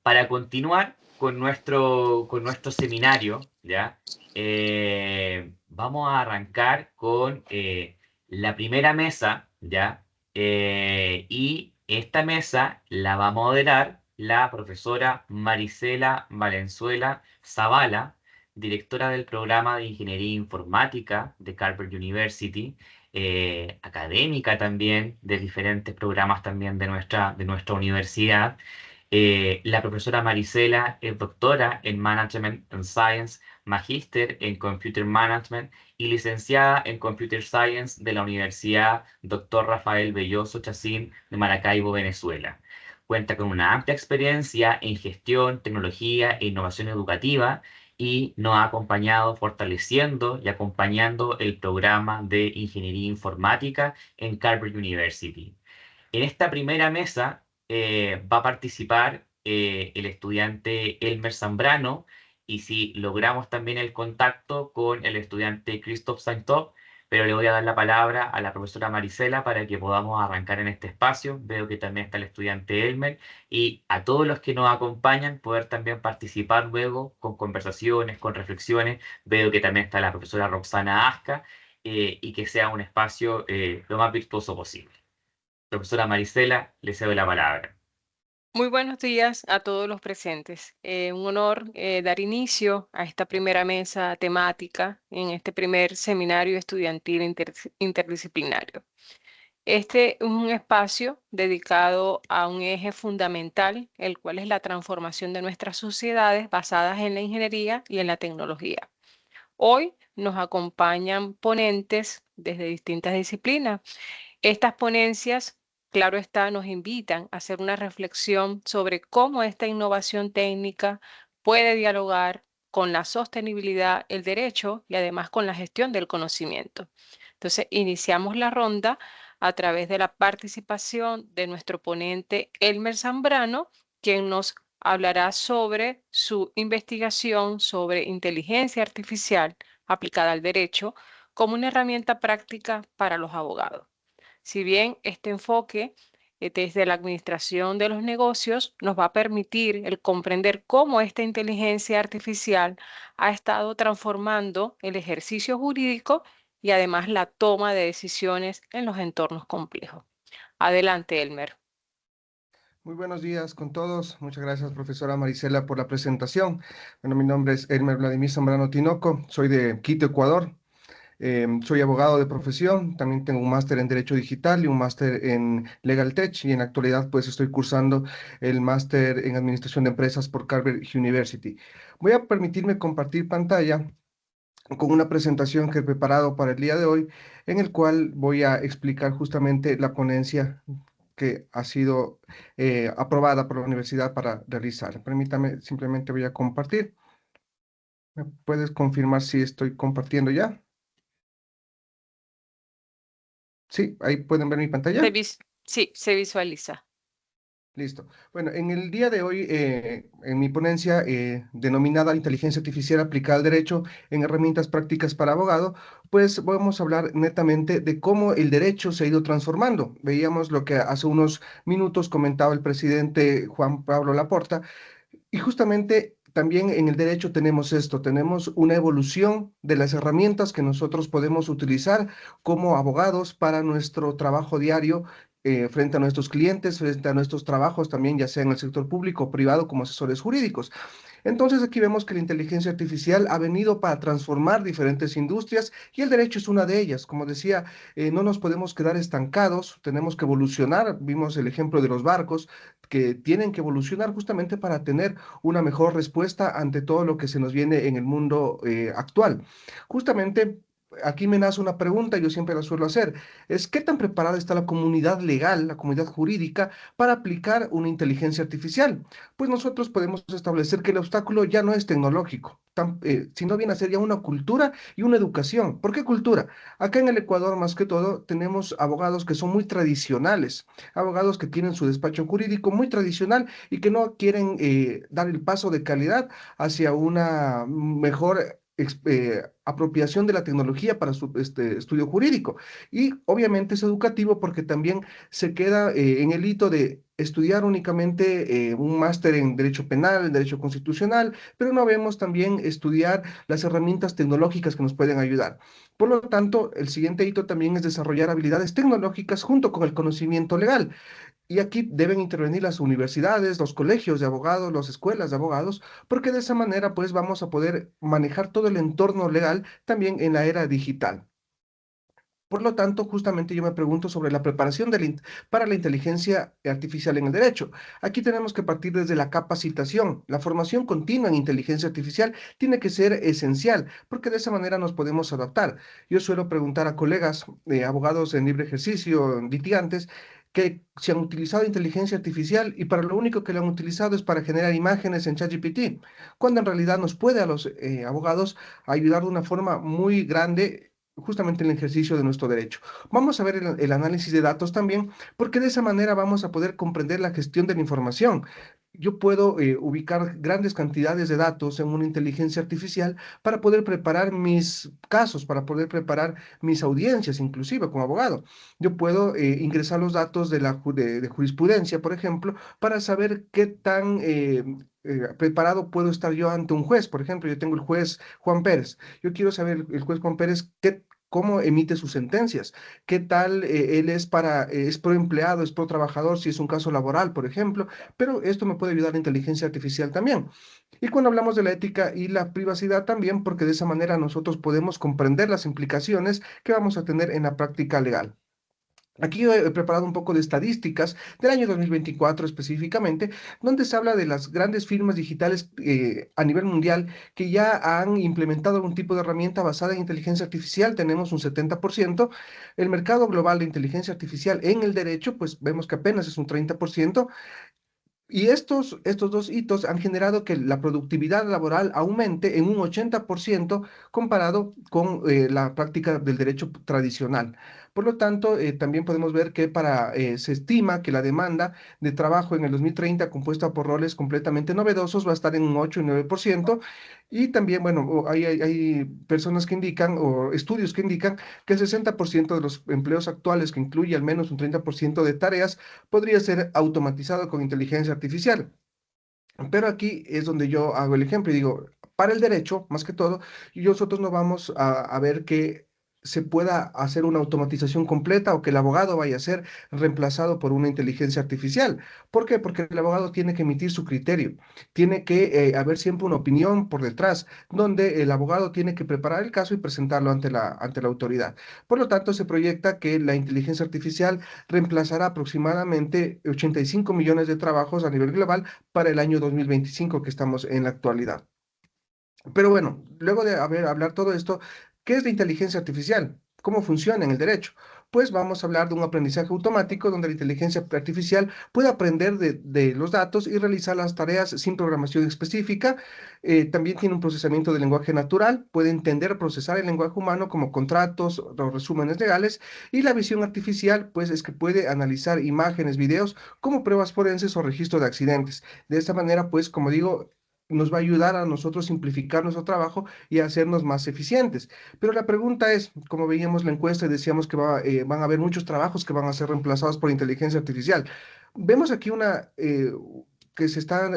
para continuar con nuestro seminario, ¿ya? Vamos a arrancar con la primera mesa, ¿ya? Y esta mesa la va a moderar la profesora Marisela Valenzuela Zavala, directora del programa de Ingeniería Informática de Carver University, académica también de diferentes programas también de nuestra universidad. La profesora Marisela es doctora en Management and Science, magíster en Computer Management y licenciada en Computer Science de la Universidad Dr. Rafael Belloso Chacín de Maracaibo, Venezuela. Cuenta con una amplia experiencia en gestión, tecnología e innovación educativa y nos ha acompañado fortaleciendo y acompañando el programa de Ingeniería Informática en Carver University. En esta primera mesa va a participar el estudiante Elmer Zambrano y si logramos también el contacto con el estudiante Christoph Saintov, pero le voy a dar la palabra a la profesora Marisela para que podamos arrancar en este espacio. Veo que también está el estudiante Elmer y a todos los que nos acompañan poder también participar luego con conversaciones, con reflexiones. Veo que también está la profesora Roxana Asca y que sea un espacio lo más virtuoso posible. Profesora Marisela, le cedo la palabra. Muy buenos días a todos los presentes. Un honor dar inicio a esta primera mesa temática en este primer seminario estudiantil interdisciplinario. Este es un espacio dedicado a un eje fundamental, el cual es la transformación de nuestras sociedades basadas en la ingeniería y en la tecnología. Hoy nos acompañan ponentes desde distintas disciplinas. Estas ponencias, claro está, nos invitan a hacer una reflexión sobre cómo esta innovación técnica puede dialogar con la sostenibilidad, el derecho y además con la gestión del conocimiento. Entonces, iniciamos la ronda a través de la participación de nuestro ponente Elmer Zambrano, quien nos hablará sobre su investigación sobre inteligencia artificial aplicada al derecho como una herramienta práctica para los abogados. Si bien este enfoque desde la administración de los negocios nos va a permitir el comprender cómo esta inteligencia artificial ha estado transformando el ejercicio jurídico y además la toma de decisiones en los entornos complejos. Adelante, Elmer. Muy buenos días con todos. Muchas gracias, profesora Marisela, por la presentación. Bueno, mi nombre es Elmer Vladimir Zambrano Tinoco, soy de Quito, Ecuador. Soy abogado de profesión, también tengo un máster en Derecho Digital y un máster en Legal Tech y en la actualidad pues estoy cursando el máster en Administración de Empresas por Carver University. Voy a permitirme compartir pantalla con una presentación que he preparado para el día de hoy, en el cual voy a explicar justamente la ponencia que ha sido aprobada por la universidad para realizar. Permítame, simplemente voy a compartir. ¿Me puedes confirmar si estoy compartiendo ya? Sí, ahí pueden ver mi pantalla. Sí, se visualiza. Listo. Bueno, en el día de hoy, en mi ponencia denominada Inteligencia Artificial aplicada al Derecho en herramientas prácticas para abogado, pues vamos a hablar netamente de cómo el derecho se ha ido transformando. Veíamos lo que hace unos minutos comentaba el presidente Juan Pablo Laporta, y justamente también en el derecho tenemos esto, tenemos una evolución de las herramientas que nosotros podemos utilizar como abogados para nuestro trabajo diario frente a nuestros clientes, frente a nuestros trabajos también, ya sea en el sector público o privado como asesores jurídicos. Entonces aquí vemos que la inteligencia artificial ha venido para transformar diferentes industrias y el derecho es una de ellas. Como decía, no nos podemos quedar estancados, tenemos que evolucionar. Vimos el ejemplo de los barcos que tienen que evolucionar justamente para tener una mejor respuesta ante todo lo que se nos viene en el mundo actual. Justamente aquí me nace una pregunta, yo siempre la suelo hacer, es ¿qué tan preparada está la comunidad legal, la comunidad jurídica para aplicar una inteligencia artificial? Pues nosotros podemos establecer que el obstáculo ya no es tecnológico, sino viene a ser ya una cultura y una educación. ¿Por qué cultura? Acá en el Ecuador, más que todo, tenemos abogados que son muy tradicionales, abogados que tienen su despacho jurídico muy tradicional y que no quieren dar el paso de calidad hacia una mejor apropiación de la tecnología para su estudio jurídico. Y obviamente es educativo porque también se queda en el hito de estudiar únicamente un máster en Derecho Penal, en Derecho Constitucional, pero no vemos también estudiar las herramientas tecnológicas que nos pueden ayudar. Por lo tanto, el siguiente hito también es desarrollar habilidades tecnológicas junto con el conocimiento legal. Y aquí deben intervenir las universidades, los colegios de abogados, las escuelas de abogados, porque de esa manera pues vamos a poder manejar todo el entorno legal también en la era digital. Por lo tanto, justamente yo me pregunto sobre la preparación para la inteligencia artificial en el derecho. Aquí tenemos que partir desde la capacitación. La formación continua en inteligencia artificial tiene que ser esencial, porque de esa manera nos podemos adaptar. Yo suelo preguntar a colegas, abogados en libre ejercicio, litigantes, que se han utilizado inteligencia artificial y para lo único que lo han utilizado es para generar imágenes en ChatGPT, cuando en realidad nos puede a los abogados ayudar de una forma muy grande justamente en el ejercicio de nuestro derecho. Vamos a ver el análisis de datos también, porque de esa manera vamos a poder comprender la gestión de la información. Yo puedo ubicar grandes cantidades de datos en una inteligencia artificial para poder preparar mis casos, para poder preparar mis audiencias, inclusive como abogado. Yo puedo ingresar los datos de jurisprudencia, por ejemplo, para saber qué tan preparado puedo estar yo ante un juez. Por ejemplo, yo tengo el juez Juan Pérez. Yo quiero saber el juez Juan Pérez cómo emite sus sentencias, qué tal él es pro empleado, es pro trabajador, si es un caso laboral, por ejemplo, pero esto me puede ayudar la inteligencia artificial también. Y cuando hablamos de la ética y la privacidad también, porque de esa manera nosotros podemos comprender las implicaciones que vamos a tener en la práctica legal. Aquí yo he preparado un poco de estadísticas del año 2024 específicamente, donde se habla de las grandes firmas digitales a nivel mundial que ya han implementado algún tipo de herramienta basada en inteligencia artificial. Tenemos un 70%. El mercado global de inteligencia artificial en el derecho, pues vemos que apenas es un 30%. Y estos dos hitos han generado que la productividad laboral aumente en un 80% comparado con la práctica del derecho tradicional. Por lo tanto, también podemos ver que se estima que la demanda de trabajo en el 2030, compuesta por roles completamente novedosos, va a estar en un 8 y 9%. Y también, bueno, hay personas que indican, o estudios que indican, que el 60% de los empleos actuales, que incluye al menos un 30% de tareas, podría ser automatizado con inteligencia artificial. Pero aquí es donde yo hago el ejemplo y digo, para el derecho, más que todo, nosotros no vamos a ver que se pueda hacer una automatización completa o que el abogado vaya a ser reemplazado por una inteligencia artificial. ¿Por qué? Porque el abogado tiene que emitir su criterio, tiene que haber siempre una opinión por detrás, donde el abogado tiene que preparar el caso y presentarlo ante la autoridad. Por lo tanto, se proyecta que la inteligencia artificial reemplazará aproximadamente 85 millones de trabajos a nivel global para el año 2025 que estamos en la actualidad. Pero bueno, luego de hablar todo esto, ¿qué es la inteligencia artificial? ¿Cómo funciona en el derecho? Pues vamos a hablar de un aprendizaje automático donde la inteligencia artificial puede aprender de los datos y realizar las tareas sin programación específica. También tiene un procesamiento de lenguaje natural, puede entender, procesar el lenguaje humano como contratos o resúmenes legales. Y la visión artificial, pues es que puede analizar imágenes, videos como pruebas forenses o registro de accidentes. De esta manera, pues, como digo, nos va a ayudar a nosotros simplificar nuestro trabajo y a hacernos más eficientes. Pero la pregunta es, como veíamos la encuesta y decíamos que van a haber muchos trabajos que van a ser reemplazados por inteligencia artificial. Vemos aquí que se está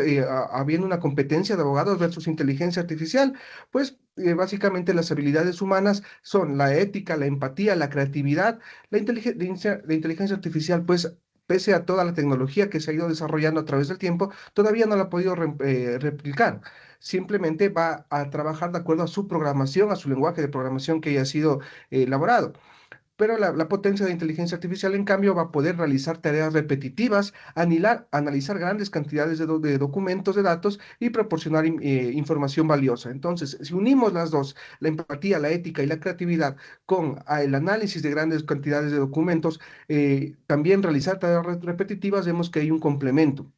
habiendo una competencia de abogados versus inteligencia artificial, pues básicamente las habilidades humanas son la ética, la empatía, la creatividad. La inteligencia artificial, pues pese a toda la tecnología que se ha ido desarrollando a través del tiempo, todavía no la ha podido replicar. Simplemente va a trabajar de acuerdo a su programación, a su lenguaje de programación que haya sido elaborado. Pero la potencia de inteligencia artificial, en cambio, va a poder realizar tareas repetitivas, analizar grandes cantidades de documentos, de datos y proporcionar información valiosa. Entonces, si unimos las dos, la empatía, la ética y la creatividad, con el análisis de grandes cantidades de documentos, también realizar tareas repetitivas, vemos que hay un complemento.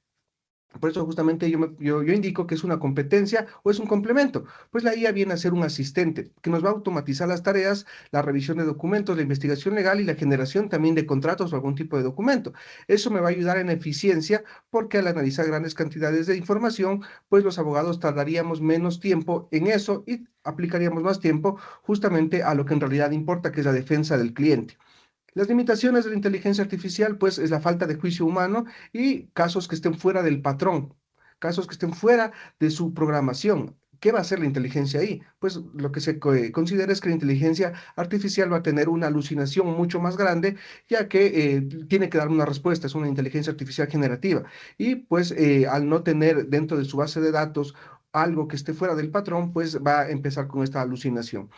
Por eso justamente yo indico que es una competencia o es un complemento. Pues la IA viene a ser un asistente que nos va a automatizar las tareas, la revisión de documentos, la investigación legal y la generación también de contratos o algún tipo de documento. Eso me va a ayudar en eficiencia porque al analizar grandes cantidades de información, pues los abogados tardaríamos menos tiempo en eso y aplicaríamos más tiempo justamente a lo que en realidad importa, que es la defensa del cliente. Las limitaciones de la inteligencia artificial, pues, es la falta de juicio humano y casos que estén fuera del patrón, casos que estén fuera de su programación. ¿Qué va a hacer la inteligencia ahí? Pues lo que se considera es que la inteligencia artificial va a tener una alucinación mucho más grande, ya que tiene que dar una respuesta, es una inteligencia artificial generativa. Y pues al no tener dentro de su base de datos algo que esté fuera del patrón, pues va a empezar con esta alucinación.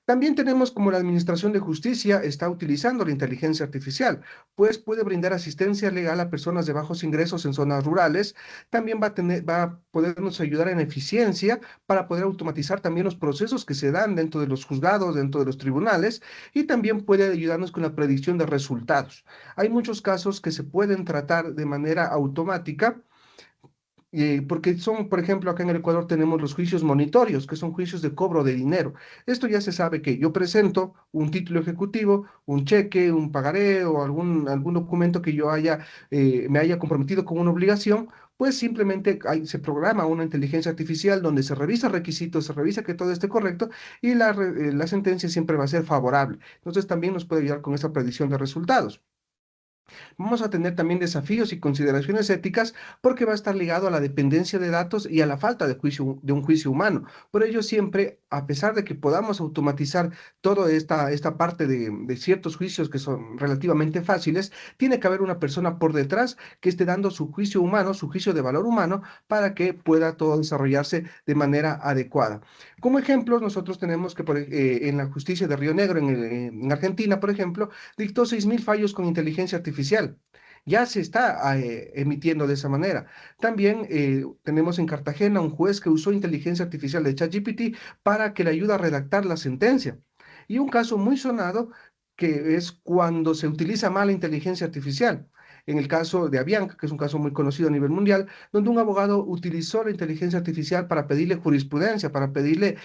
También tenemos como la Administración de Justicia está utilizando la inteligencia artificial, pues puede brindar asistencia legal a personas de bajos ingresos en zonas rurales. También va a podernos ayudar en eficiencia para poder automatizar también los procesos que se dan dentro de los juzgados, dentro de los tribunales, y también puede ayudarnos con la predicción de resultados. Hay muchos casos que se pueden tratar de manera automática porque son, por ejemplo, acá en el Ecuador tenemos los juicios monitorios, que son juicios de cobro de dinero. Esto ya se sabe que yo presento un título ejecutivo, un cheque, un pagaré o algún documento que yo me haya comprometido con una obligación, pues simplemente se programa una inteligencia artificial donde se revisa requisitos, se revisa que todo esté correcto y la sentencia siempre va a ser favorable. Entonces también nos puede ayudar con esa predicción de resultados. Vamos a tener también desafíos y consideraciones éticas porque va a estar ligado a la dependencia de datos y a la falta de un juicio humano. Por ello, siempre, a pesar de que podamos automatizar toda esta parte de ciertos juicios que son relativamente fáciles, tiene que haber una persona por detrás que esté dando su juicio humano, su juicio de valor humano, para que pueda todo desarrollarse de manera adecuada. Como ejemplos, nosotros tenemos que en la justicia de Río Negro, en Argentina, por ejemplo, dictó 6.000 fallos con inteligencia artificial. Ya se está emitiendo de esa manera. También tenemos en Cartagena un juez que usó inteligencia artificial de ChatGPT para que le ayude a redactar la sentencia. Y un caso muy sonado que es cuando se utiliza mala inteligencia artificial. En el caso de Avianca, que es un caso muy conocido a nivel mundial, donde un abogado utilizó la inteligencia artificial para pedirle jurisprudencia, para pedirle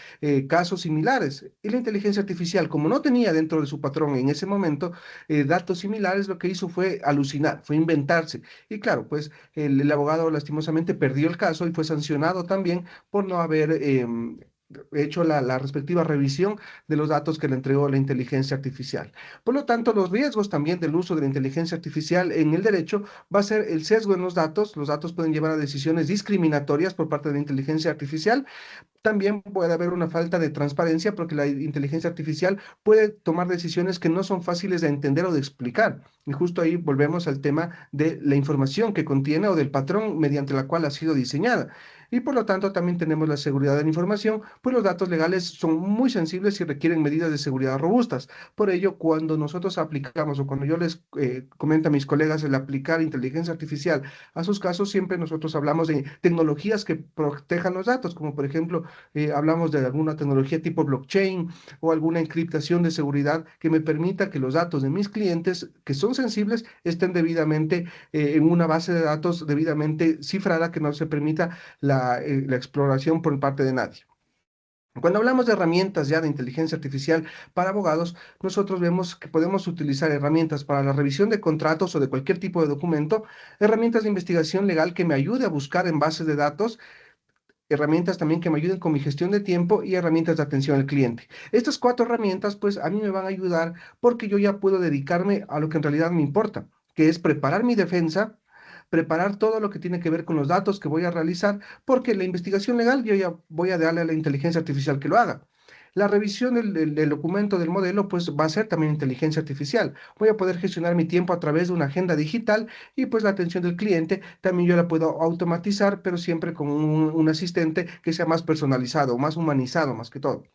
casos similares. Y la inteligencia artificial, como no tenía dentro de su patrón en ese momento datos similares, lo que hizo fue alucinar, fue inventarse. Y claro, pues el abogado lastimosamente perdió el caso y fue sancionado también por no haber hecho la respectiva revisión de los datos que le entregó la inteligencia artificial. Por lo tanto, los riesgos también del uso de la inteligencia artificial en el derecho va a ser el sesgo en los datos. Los datos pueden llevar a decisiones discriminatorias por parte de la inteligencia artificial. También puede haber una falta de transparencia porque la inteligencia artificial puede tomar decisiones que no son fáciles de entender o de explicar. Y justo ahí volvemos al tema de la información que contiene o del patrón mediante la cual ha sido diseñada. Y por lo tanto también tenemos la seguridad de la información, pues los datos legales son muy sensibles y requieren medidas de seguridad robustas. Por ello, cuando nosotros aplicamos o cuando yo les comento a mis colegas el aplicar inteligencia artificial a sus casos, siempre nosotros hablamos de tecnologías que protejan los datos, como por ejemplo hablamos de alguna tecnología tipo blockchain o alguna encriptación de seguridad que me permita que los datos de mis clientes que son sensibles estén debidamente en una base de datos debidamente cifrada que no se permita la exploración por parte de nadie. Cuando hablamos de herramientas ya de inteligencia artificial para abogados, nosotros vemos que podemos utilizar herramientas para la revisión de contratos o de cualquier tipo de documento, herramientas de investigación legal que me ayude a buscar en bases de datos, herramientas también que me ayuden con mi gestión de tiempo y herramientas de atención al cliente. Estas cuatro herramientas, pues a mí me van a ayudar porque yo ya puedo dedicarme a lo que en realidad me importa, que es preparar mi defensa, preparar todo lo que tiene que ver con los datos que voy a realizar, porque la investigación legal yo ya voy a darle a la inteligencia artificial que lo haga. La revisión del documento del modelo, pues va a ser también inteligencia artificial. Voy a poder gestionar mi tiempo a través de una agenda digital y pues la atención del cliente también yo la puedo automatizar, pero siempre con un asistente que sea más personalizado, más humanizado, más que todo.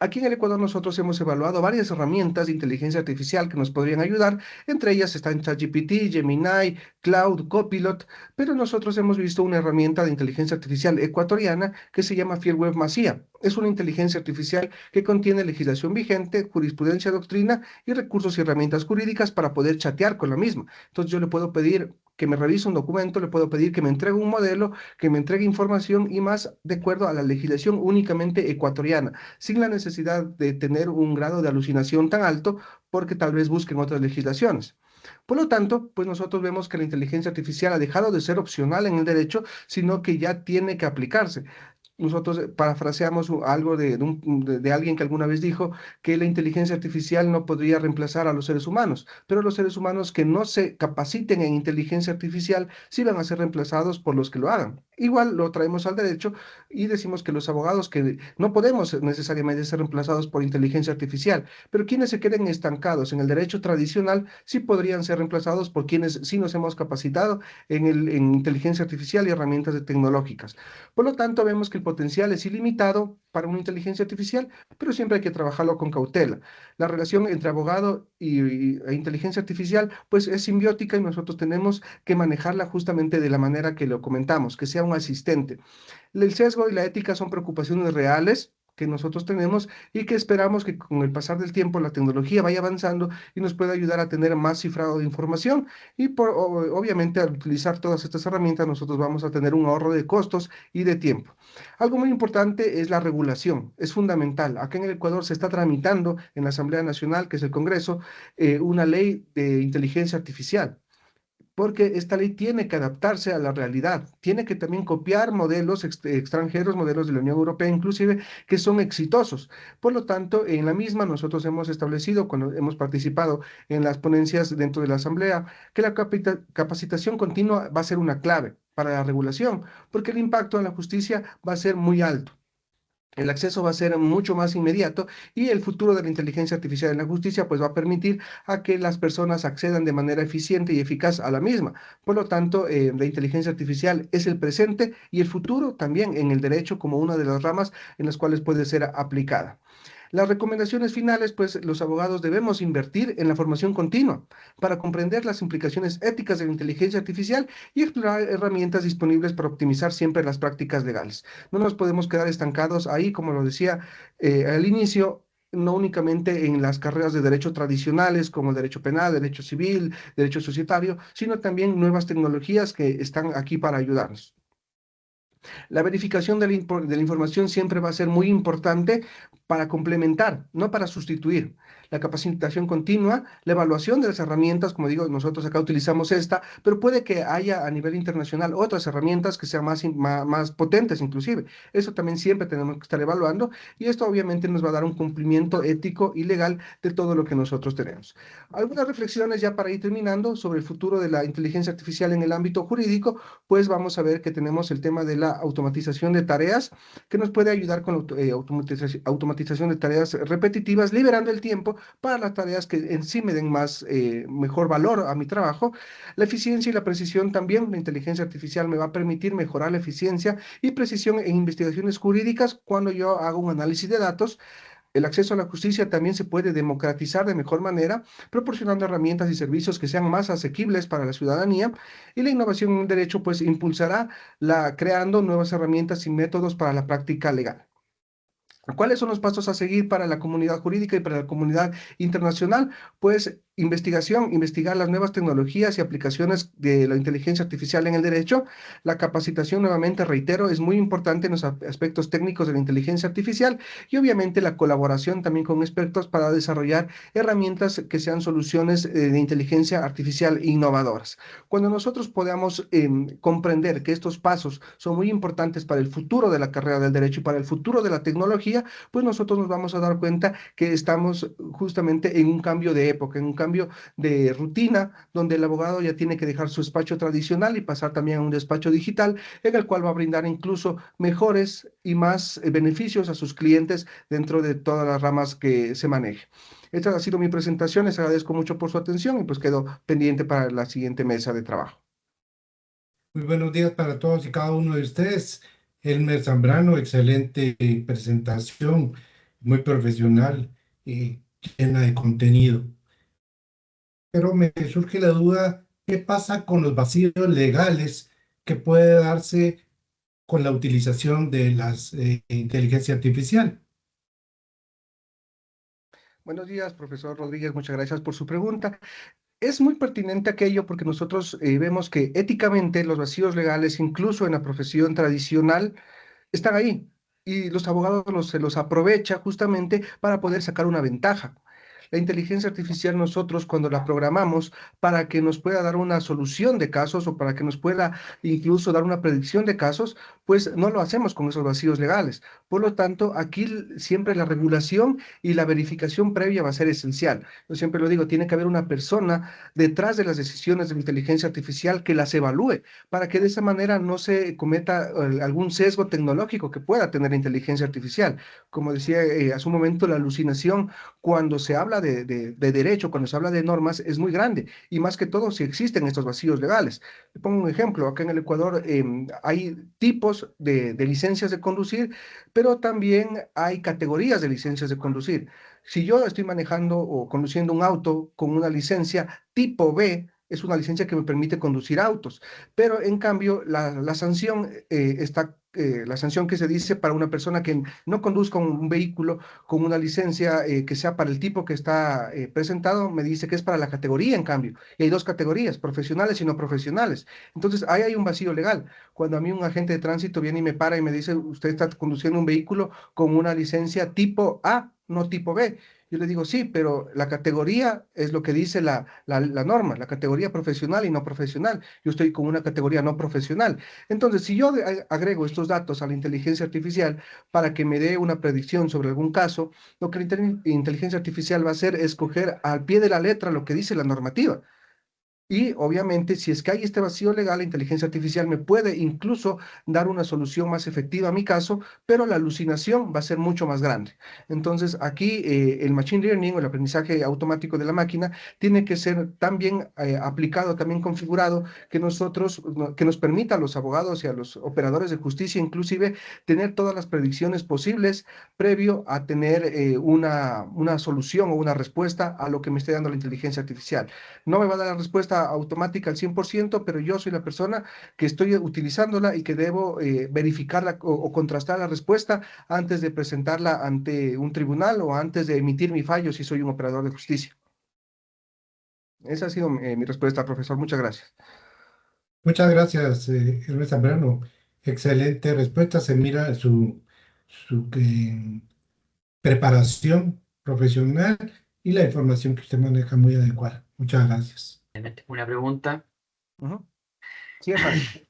Aquí en el Ecuador nosotros hemos evaluado varias herramientas de inteligencia artificial que nos podrían ayudar. Entre ellas están ChatGPT, Gemini, Cloud, Copilot, pero nosotros hemos visto una herramienta de inteligencia artificial ecuatoriana que se llama Fieldweb Masia. Es una inteligencia artificial que contiene legislación vigente, jurisprudencia, doctrina y recursos y herramientas jurídicas para poder chatear con la misma. Entonces yo le puedo pedir que me revise un documento, le puedo pedir que me entregue un modelo, que me entregue información y más de acuerdo a la legislación únicamente ecuatoriana, sin la necesidad de tener un grado de alucinación tan alto porque tal vez busquen otras legislaciones. Por lo tanto, pues nosotros vemos que la inteligencia artificial ha dejado de ser opcional en el derecho, sino que ya tiene que aplicarse. Nosotros parafraseamos algo de alguien que alguna vez dijo que la inteligencia artificial no podría reemplazar a los seres humanos, pero los seres humanos que no se capaciten en inteligencia artificial sí van a ser reemplazados por los que lo hagan. Igual lo traemos al derecho y decimos que los abogados que no podemos necesariamente ser reemplazados por inteligencia artificial, pero quienes se queden estancados en el derecho tradicional sí podrían ser reemplazados por quienes sí nos hemos capacitado en inteligencia artificial y herramientas tecnológicas. Por lo tanto, vemos que el potencial es ilimitado para una inteligencia artificial, pero siempre hay que trabajarlo con cautela. La relación entre abogado e inteligencia artificial, pues es simbiótica y nosotros tenemos que manejarla justamente de la manera que lo comentamos, que sea un asistente. El sesgo y la ética son preocupaciones reales que nosotros tenemos y que esperamos que con el pasar del tiempo la tecnología vaya avanzando y nos pueda ayudar a tener más cifrado de información y obviamente al utilizar todas estas herramientas nosotros vamos a tener un ahorro de costos y de tiempo. Algo muy importante es la regulación, es fundamental. Acá en el Ecuador se está tramitando en la Asamblea Nacional, que es el Congreso, una ley de inteligencia artificial porque esta ley tiene que adaptarse a la realidad, tiene que también copiar modelos extranjeros, modelos de la Unión Europea inclusive, que son exitosos. Por lo tanto, en la misma nosotros hemos establecido, cuando hemos participado en las ponencias dentro de la Asamblea, que la capacitación continua va a ser una clave para la regulación, porque el impacto en la justicia va a ser muy alto. El acceso va a ser mucho más inmediato y el futuro de la inteligencia artificial en la justicia pues va a permitir a que las personas accedan de manera eficiente y eficaz a la misma. Por lo tanto, la inteligencia artificial es el presente y el futuro también en el derecho como una de las ramas en las cuales puede ser aplicada. Las recomendaciones finales, pues los abogados debemos invertir en la formación continua para comprender las implicaciones éticas de la inteligencia artificial y explorar herramientas disponibles para optimizar siempre las prácticas legales. No nos podemos quedar estancados ahí, como lo decía al inicio, no únicamente en las carreras de derecho tradicionales como el derecho penal, derecho civil, derecho societario, sino también nuevas tecnologías que están aquí para ayudarnos. La verificación de la información siempre va a ser muy importante para complementar, no para sustituir. La capacitación continua, la evaluación de las herramientas, como digo, nosotros acá utilizamos esta, pero puede que haya a nivel internacional otras herramientas que sean más potentes inclusive. Eso también siempre tenemos que estar evaluando y esto obviamente nos va a dar un cumplimiento ético y legal de todo lo que nosotros tenemos. Algunas reflexiones ya para ir terminando sobre el futuro de la inteligencia artificial en el ámbito jurídico, pues vamos a ver que tenemos el tema de la automatización de tareas, que nos puede ayudar con la automatización de tareas repetitivas, liberando el tiempo para las tareas que en sí me den mejor valor a mi trabajo. La eficiencia y la precisión también, la inteligencia artificial me va a permitir mejorar la eficiencia y precisión en investigaciones jurídicas cuando yo hago un análisis de datos. El acceso a la justicia también se puede democratizar de mejor manera, proporcionando herramientas y servicios que sean más asequibles para la ciudadanía, y la innovación en el derecho pues impulsará creando nuevas herramientas y métodos para la práctica legal. ¿Cuáles son los pasos a seguir para la comunidad jurídica y para la comunidad internacional? Pues investigar las nuevas tecnologías y aplicaciones de la inteligencia artificial en el derecho. La capacitación, nuevamente reitero, es muy importante en los aspectos técnicos de la inteligencia artificial y obviamente la colaboración también con expertos para desarrollar herramientas que sean soluciones de inteligencia artificial innovadoras. Cuando nosotros podamos comprender que estos pasos son muy importantes para el futuro de la carrera del derecho y para el futuro de la tecnología, pues nosotros nos vamos a dar cuenta que estamos justamente en un cambio de época, en un cambio de rutina, donde el abogado ya tiene que dejar su despacho tradicional y pasar también a un despacho digital, en el cual va a brindar incluso mejores y más beneficios a sus clientes dentro de todas las ramas que se maneje. Esta ha sido mi presentación, les agradezco mucho por su atención y pues quedo pendiente para la siguiente mesa de trabajo. Muy buenos días para todos y cada uno de ustedes. Elmer Zambrano, excelente presentación, muy profesional y llena de contenido. Pero me surge la duda, ¿qué pasa con los vacíos legales que puede darse con la utilización de las inteligencia artificial? Buenos días, profesor Rodríguez, muchas gracias por su pregunta. Es muy pertinente aquello porque nosotros vemos que éticamente los vacíos legales, incluso en la profesión tradicional, están ahí y los abogados se los aprovecha justamente para poder sacar una ventaja. La inteligencia artificial nosotros cuando la programamos para que nos pueda dar una solución de casos o para que nos pueda incluso dar una predicción de casos, pues no lo hacemos con esos vacíos legales. Por lo tanto, aquí siempre la regulación y la verificación previa va a ser esencial. Yo siempre lo digo, tiene que haber una persona detrás de las decisiones de la inteligencia artificial que las evalúe para que de esa manera no se cometa algún sesgo tecnológico que pueda tener la inteligencia artificial. Como decía hace un momento, la alucinación cuando se habla de derecho, cuando se habla de normas, es muy grande, y más que todo si existen estos vacíos legales. Le pongo un ejemplo, acá en el Ecuador hay tipos de licencias de conducir, pero también hay categorías de licencias de conducir. Si yo estoy manejando o conduciendo un auto con una licencia tipo B, es una licencia que me permite conducir autos, pero en cambio la sanción la sanción que se dice para una persona que no conduzca un vehículo con una licencia que sea para el tipo que está presentado, me dice que es para la categoría en cambio. Y hay dos categorías, profesionales y no profesionales. Entonces ahí hay un vacío legal. Cuando a mí un agente de tránsito viene y me para y me dice, usted está conduciendo un vehículo con una licencia tipo A, no tipo B. Yo le digo, sí, pero la categoría es lo que dice la norma, la categoría profesional y no profesional. Yo estoy con una categoría no profesional. Entonces, si yo agrego estos datos a la inteligencia artificial para que me dé una predicción sobre algún caso, lo que la inteligencia artificial va a hacer es coger al pie de la letra lo que dice la normativa. Y obviamente, si es que hay este vacío legal, la inteligencia artificial me puede incluso dar una solución más efectiva a mi caso, pero la alucinación va a ser mucho más grande. Entonces, aquí el machine learning o el aprendizaje automático de la máquina tiene que ser tan bien aplicado, también configurado, que que nos permita a los abogados y a los operadores de justicia, inclusive, tener todas las predicciones posibles previo a tener una solución o una respuesta a lo que me esté dando la inteligencia artificial. No me va a dar la respuesta automática al 100%, pero yo soy la persona que estoy utilizándola y que debo verificarla o contrastar la respuesta antes de presentarla ante un tribunal o antes de emitir mi fallo si soy un operador de justicia. Esa ha sido mi respuesta, profesor. Muchas gracias. Muchas gracias, Hermes Zambrano. Excelente respuesta. Se mira su preparación profesional y la información que usted maneja muy adecuada. Muchas gracias. Una pregunta. Sí, es fácil.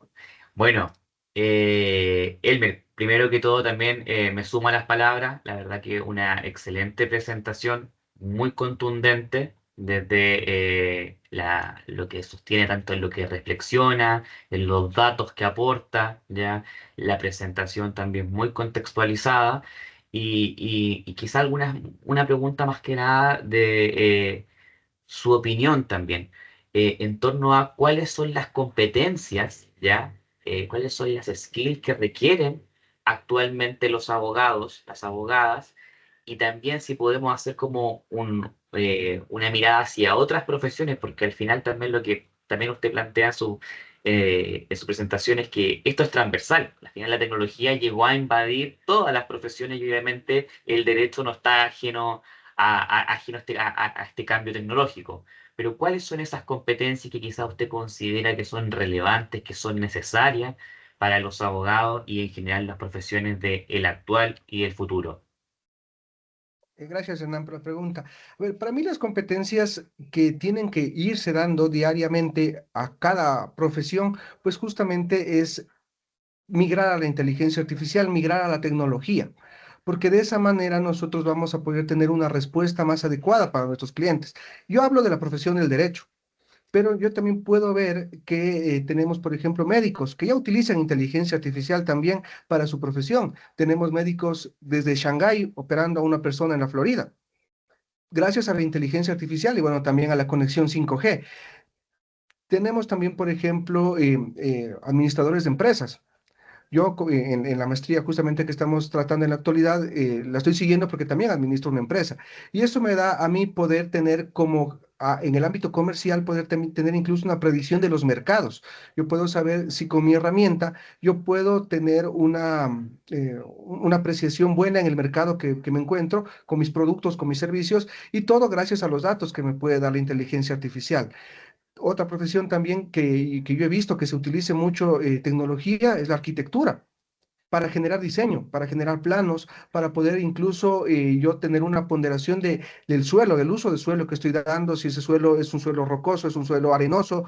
Bueno, Elmer, primero que todo también me sumo a las palabras, la verdad que una excelente presentación, muy contundente desde lo que sostiene tanto en lo que reflexiona, en los datos que aporta, ya la presentación también muy contextualizada y quizá una pregunta más que nada de su opinión también en torno a cuáles son las competencias, ¿ya? Cuáles son las skills que requieren actualmente los abogados, las abogadas, y también si podemos hacer como una mirada hacia otras profesiones, porque al final también lo que también usted plantea en su presentación es que esto es transversal. Al final la tecnología llegó a invadir todas las profesiones y obviamente el derecho no está ajeno ajeno a este cambio tecnológico. Pero ¿cuáles son esas competencias que quizá usted considera que son relevantes, que son necesarias para los abogados y en general las profesiones del actual y del futuro? Gracias, Hernán, por la pregunta. A ver, para mí las competencias que tienen que irse dando diariamente a cada profesión, pues justamente es migrar a la inteligencia artificial, migrar a la tecnología, porque de esa manera nosotros vamos a poder tener una respuesta más adecuada para nuestros clientes. Yo hablo de la profesión del derecho, pero yo también puedo ver que tenemos, por ejemplo, médicos que ya utilizan inteligencia artificial también para su profesión. Tenemos médicos desde Shanghái operando a una persona en la Florida, gracias a la inteligencia artificial y bueno, también a la conexión 5G. Tenemos también, por ejemplo, administradores de empresas. Yo en la maestría justamente que estamos tratando en la actualidad, la estoy siguiendo porque también administro una empresa. Y eso me da a mí poder tener como en el ámbito comercial, poder tener incluso una predicción de los mercados. Yo puedo saber si con mi herramienta yo puedo tener una apreciación buena en el mercado que me encuentro, con mis productos, con mis servicios, y todo gracias a los datos que me puede dar la inteligencia artificial. Otra profesión también que yo he visto que se utilice mucho tecnología es la arquitectura para generar diseño, para generar planos, para poder incluso yo tener una ponderación del suelo, del uso del suelo que estoy dando, si ese suelo es un suelo rocoso, es un suelo arenoso,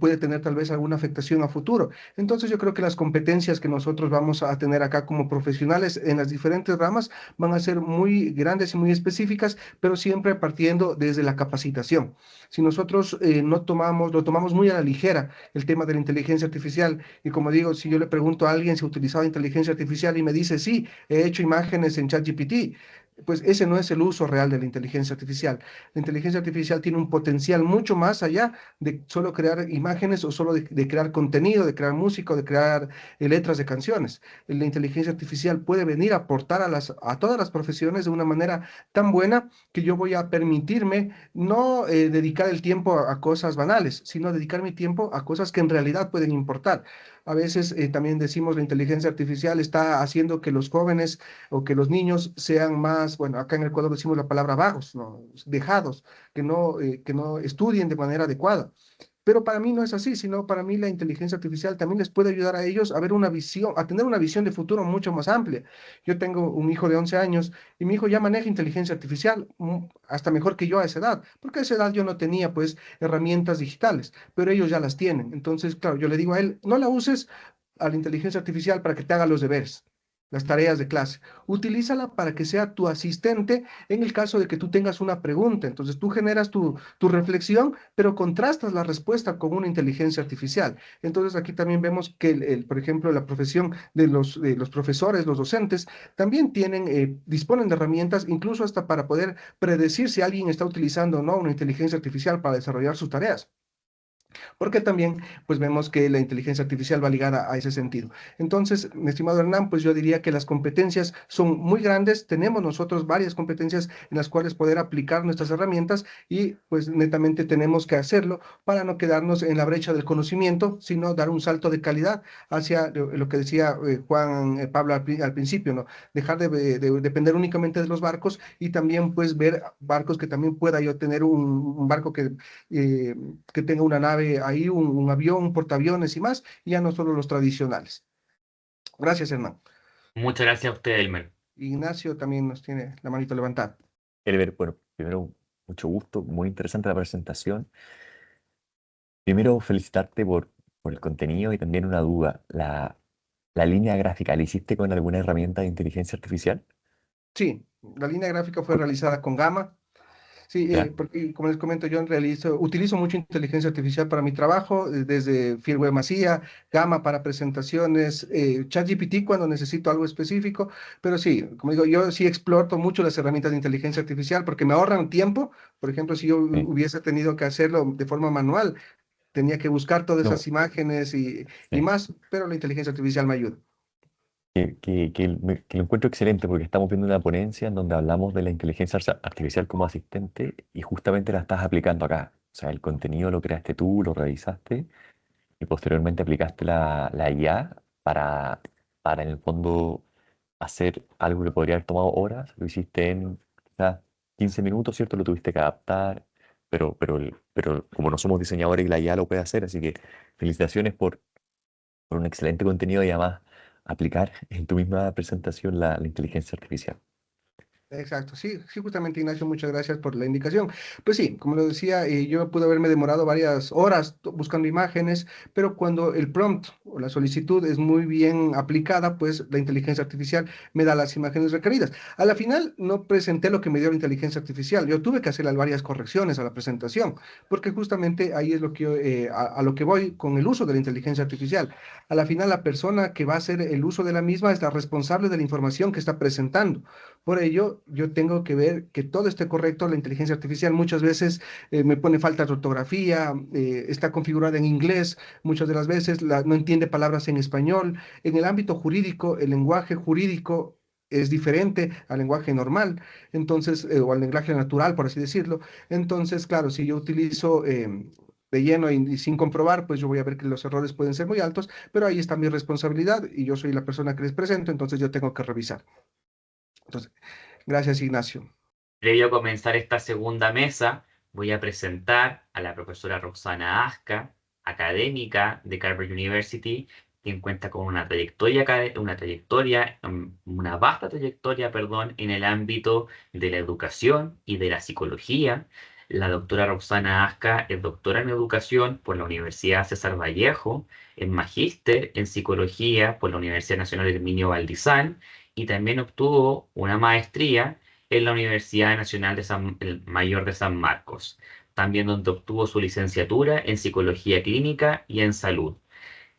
puede tener tal vez alguna afectación a futuro. Entonces yo creo que las competencias que nosotros vamos a tener acá como profesionales en las diferentes ramas van a ser muy grandes y muy específicas, pero siempre partiendo desde la capacitación. Si nosotros lo tomamos muy a la ligera el tema de la inteligencia artificial, y como digo, si yo le pregunto a alguien si ha utilizado inteligencia artificial y me dice, sí, he hecho imágenes en ChatGPT, pues ese no es el uso real de la inteligencia artificial. La inteligencia artificial tiene un potencial mucho más allá de solo crear imágenes o solo de crear contenido, de crear música, o de crear letras de canciones. La inteligencia artificial puede venir a aportar a todas las profesiones de una manera tan buena que yo voy a permitirme no dedicar el tiempo a cosas banales, sino dedicar mi tiempo a cosas que en realidad pueden importar. A veces también decimos la inteligencia artificial está haciendo que los jóvenes o que los niños sean más, bueno, acá en el Ecuador decimos la palabra vagos, ¿no? Dejados, que no estudien de manera adecuada. Pero para mí no es así, sino para mí la inteligencia artificial también les puede ayudar a ellos a ver una visión, a tener una visión de futuro mucho más amplia. Yo tengo un hijo de 11 años y mi hijo ya maneja inteligencia artificial hasta mejor que yo a esa edad, porque a esa edad yo no tenía pues herramientas digitales, pero ellos ya las tienen. Entonces, claro, yo le digo a él, no la uses a la inteligencia artificial para que te haga los deberes, las tareas de clase. Utilízala para que sea tu asistente en el caso de que tú tengas una pregunta. Entonces tú generas tu reflexión, pero contrastas la respuesta con una inteligencia artificial. Entonces aquí también vemos que, por ejemplo, la profesión de los profesores, los docentes, también disponen de herramientas, incluso hasta para poder predecir si alguien está utilizando o no una inteligencia artificial para desarrollar sus tareas, porque también pues vemos que la inteligencia artificial va ligada a ese sentido. Entonces, mi estimado Hernán, pues yo diría que las competencias son muy grandes, tenemos nosotros varias competencias en las cuales poder aplicar nuestras herramientas y pues netamente tenemos que hacerlo para no quedarnos en la brecha del conocimiento, sino dar un salto de calidad hacia lo que decía Juan Pablo al principio, ¿no? Dejar de depender únicamente de los barcos y también pues ver barcos que también pueda yo tener un barco eh, que tenga una nave ahí, un avión, un portaaviones y más, y ya no solo los tradicionales. Gracias, Hernán. Muchas gracias a usted, Elmer. Ignacio también nos tiene la manito levantada. Elber, bueno, primero, mucho gusto, muy interesante la presentación. Primero, felicitarte por el contenido y también una duda. ¿La línea gráfica la hiciste con alguna herramienta de inteligencia artificial? Sí, la línea gráfica fue realizada con Gamma. Sí, ¿Ya? porque como les comento, yo utilizo mucho inteligencia artificial para mi trabajo, desde Fieldweb Masía, Gamma para presentaciones, ChatGPT cuando necesito algo específico, pero sí, como digo, yo sí exploto mucho las herramientas de inteligencia artificial porque me ahorran tiempo. Por ejemplo, si yo Sí. hubiese tenido que hacerlo de forma manual, tenía que buscar todas No, esas imágenes y sí. más, pero la inteligencia artificial me ayuda. Que lo encuentro excelente porque estamos viendo una ponencia en donde hablamos de la inteligencia artificial como asistente y justamente la estás aplicando acá. O sea, el contenido lo creaste tú, lo revisaste y posteriormente aplicaste la IA para en el fondo hacer algo que podría haber tomado horas, lo hiciste en quizás 15 minutos, ¿cierto? Lo tuviste que adaptar, pero como no somos diseñadores y la IA lo puede hacer, así que felicitaciones por un excelente contenido y además aplicar en tu misma presentación la inteligencia artificial. Exacto, sí, sí, justamente Ignacio, muchas gracias por la indicación. Pues sí, como lo decía, yo pude haberme demorado varias horas buscando imágenes, pero cuando el prompt o la solicitud es muy bien aplicada, pues la inteligencia artificial me da las imágenes requeridas. A la final no presenté lo que me dio la inteligencia artificial, yo tuve que hacerle varias correcciones a la presentación, porque justamente ahí es lo que a lo que voy con el uso de la inteligencia artificial. A la final la persona que va a hacer el uso de la misma es la responsable de la información que está presentando, Por ello, yo tengo que ver que todo esté correcto. La inteligencia artificial muchas veces me pone falta de ortografía, está configurada en inglés, muchas de las veces no entiende palabras en español. En el ámbito jurídico, el lenguaje jurídico es diferente al lenguaje normal, entonces, o al lenguaje natural, por así decirlo. Entonces, claro, si yo utilizo de lleno y sin comprobar, pues yo voy a ver que los errores pueden ser muy altos, pero ahí está mi responsabilidad y yo soy la persona que les presento, entonces yo tengo que revisar. Entonces, gracias, Ignacio. Previo a comenzar esta segunda mesa, voy a presentar a la profesora Roxana Asca, académica de Carver University, quien cuenta con una vasta trayectoria, perdón, en el ámbito de la educación y de la psicología. La doctora Roxana Asca es doctora en educación por la Universidad César Vallejo, es magíster en psicología por la Universidad Nacional Herminio Valdizán y también obtuvo una maestría en la Universidad Nacional Mayor de San Marcos, también donde obtuvo su licenciatura en Psicología Clínica y en Salud.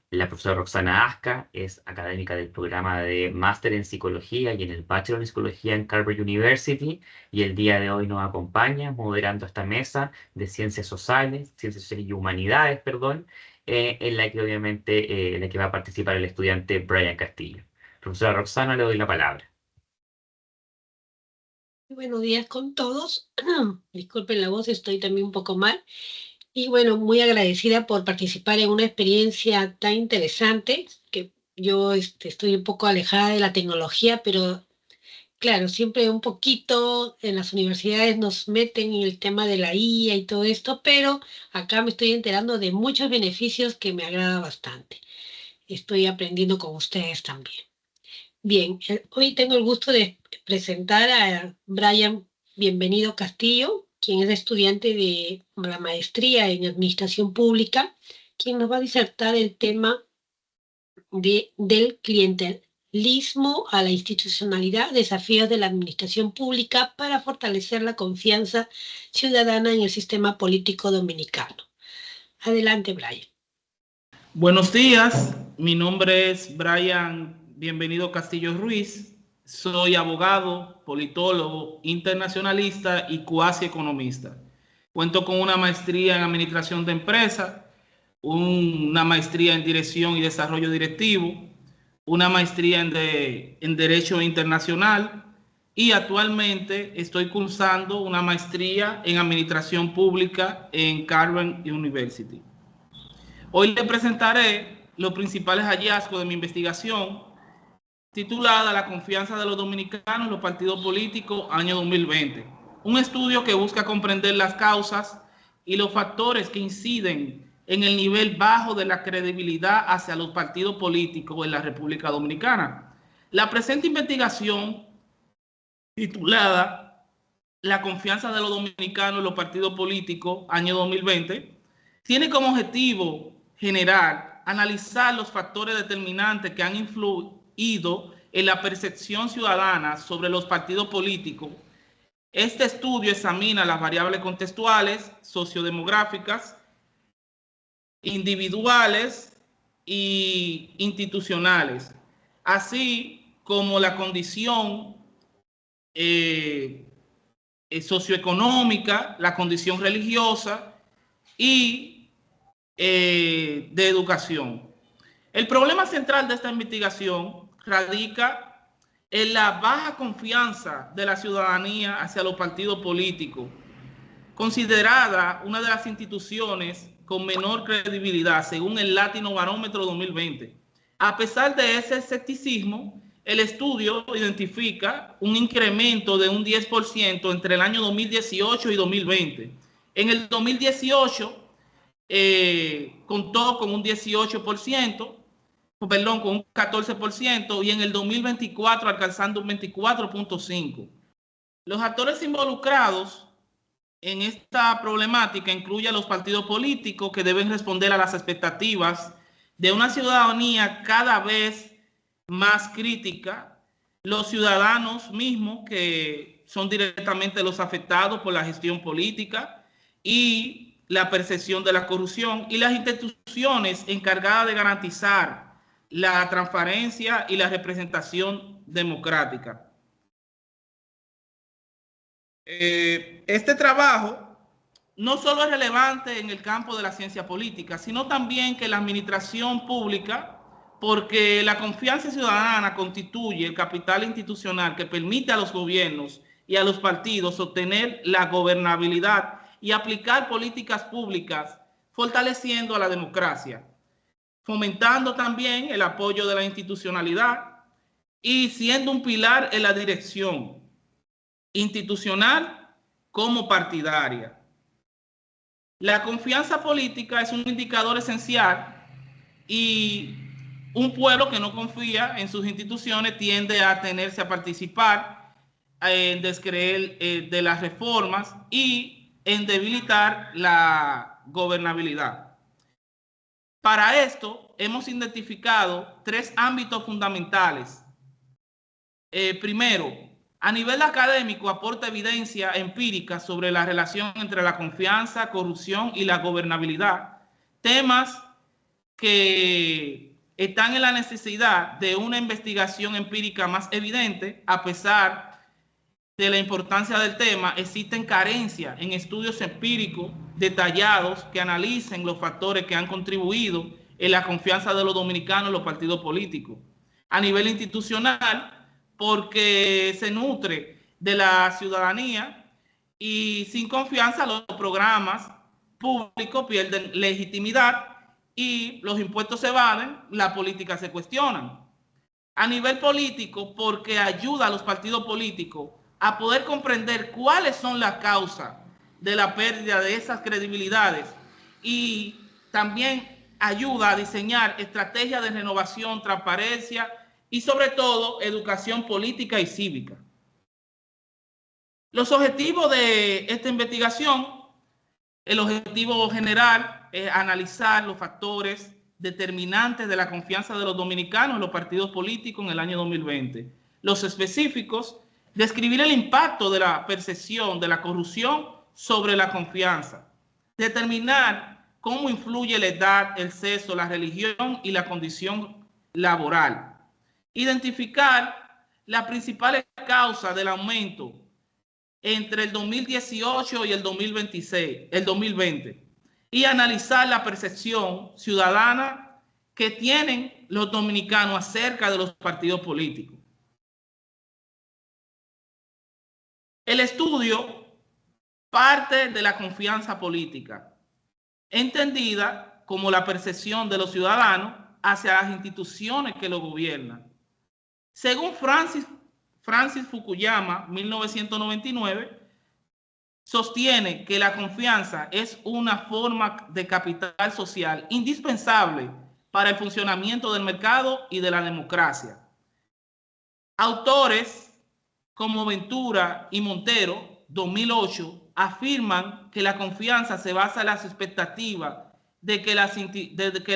La profesora Roxana Asca es académica del programa de Máster en Psicología y en el Bachelor en Psicología en Carver University y el día de hoy nos acompaña moderando esta mesa de Ciencias Sociales y Humanidades, perdón, en la que obviamente en la que va a participar el estudiante Brian Castillo. Profesora Roxana, le doy la palabra. Buenos días con todos. Disculpen la voz, estoy también un poco mal. Y bueno, muy agradecida por participar en una experiencia tan interesante, que yo estoy un poco alejada de la tecnología, pero claro, siempre un poquito en las universidades nos meten en el tema de la IA y todo esto, pero acá me estoy enterando de muchos beneficios que me agrada bastante. Estoy aprendiendo con ustedes también. Bien, hoy tengo el gusto de presentar a Brian Bienvenido Castillo, quien es estudiante de la maestría en Administración Pública, quien nos va a disertar el tema del clientelismo a la institucionalidad, desafíos de la administración pública para fortalecer la confianza ciudadana en el sistema político dominicano. Adelante, Brian. Buenos días, mi nombre es Brian Bienvenido Castillo Ruiz, soy abogado, politólogo, internacionalista y cuasi economista. Cuento con una maestría en Administración de Empresas, una maestría en Dirección y Desarrollo Directivo, una maestría en Derecho Internacional y actualmente estoy cursando una maestría en Administración Pública en Carver University. Hoy le presentaré los principales hallazgos de mi investigación titulada La confianza de los dominicanos en los partidos políticos año 2020. Un estudio que busca comprender las causas y los factores que inciden en el nivel bajo de la credibilidad hacia los partidos políticos en la República Dominicana. La presente investigación, titulada La confianza de los dominicanos en los partidos políticos año 2020, tiene como objetivo general analizar los factores determinantes que han influido en la percepción ciudadana sobre los partidos políticos. Este estudio examina las variables contextuales, sociodemográficas, individuales e institucionales, así como la condición socioeconómica, la condición religiosa y de educación. El problema central de esta investigación radica en la baja confianza de la ciudadanía hacia los partidos políticos, considerada una de las instituciones con menor credibilidad según el Latino Barómetro 2020. A pesar de ese escepticismo, el estudio identifica un incremento de un 10% entre el año 2018 y 2020. En el 2018 contó con un 18%, perdón, con un 14%, y en el 2024 alcanzando un 24.5%. Los actores involucrados en esta problemática incluyen a los partidos políticos que deben responder a las expectativas de una ciudadanía cada vez más crítica, los ciudadanos mismos que son directamente los afectados por la gestión política y la percepción de la corrupción, y las instituciones encargadas de garantizar la transparencia y la representación democrática. Este trabajo no solo es relevante en el campo de la ciencia política, sino también que la administración pública, porque la confianza ciudadana constituye el capital institucional que permite a los gobiernos y a los partidos obtener la gobernabilidad y aplicar políticas públicas, fortaleciendo a la democracia, fomentando también el apoyo de la institucionalidad y siendo un pilar en la dirección institucional como partidaria. La confianza política es un indicador esencial y un pueblo que no confía en sus instituciones tiende a tenerse a participar en descreer de las reformas y en debilitar la gobernabilidad. Para esto hemos identificado 3 ámbitos fundamentales. Primero, a nivel académico aporta evidencia empírica sobre la relación entre la confianza, corrupción y la gobernabilidad, temas que están en la necesidad de una investigación empírica más evidente. A pesar de la importancia del tema, existen carencias en estudios empíricos detallados que analicen los factores que han contribuido en la confianza de los dominicanos en los partidos políticos. A nivel institucional, porque se nutre de la ciudadanía y sin confianza los programas públicos pierden legitimidad y los impuestos se evaden, las políticas se cuestionan. A nivel político, porque ayuda a los partidos políticos a poder comprender cuáles son las causas de la pérdida de esas credibilidades y también ayuda a diseñar estrategias de renovación, transparencia y sobre todo educación política y cívica. Los objetivos de esta investigación, el objetivo general es analizar los factores determinantes de la confianza de los dominicanos en los partidos políticos en el año 2020. Los específicos, describir el impacto de la percepción de la corrupción sobre la confianza. Determinar cómo influye la edad, el sexo, la religión y la condición laboral. Identificar las principales causas del aumento entre el 2018 y el 2020 y analizar la percepción ciudadana que tienen los dominicanos acerca de los partidos políticos. El estudio parte de la confianza política, entendida como la percepción de los ciudadanos hacia las instituciones que los gobiernan. Según Francis Fukuyama, 1999, sostiene que la confianza es una forma de capital social indispensable para el funcionamiento del mercado y de la democracia. Autores como Ventura y Montero, 2008, afirman que la confianza se basa en las expectativas de que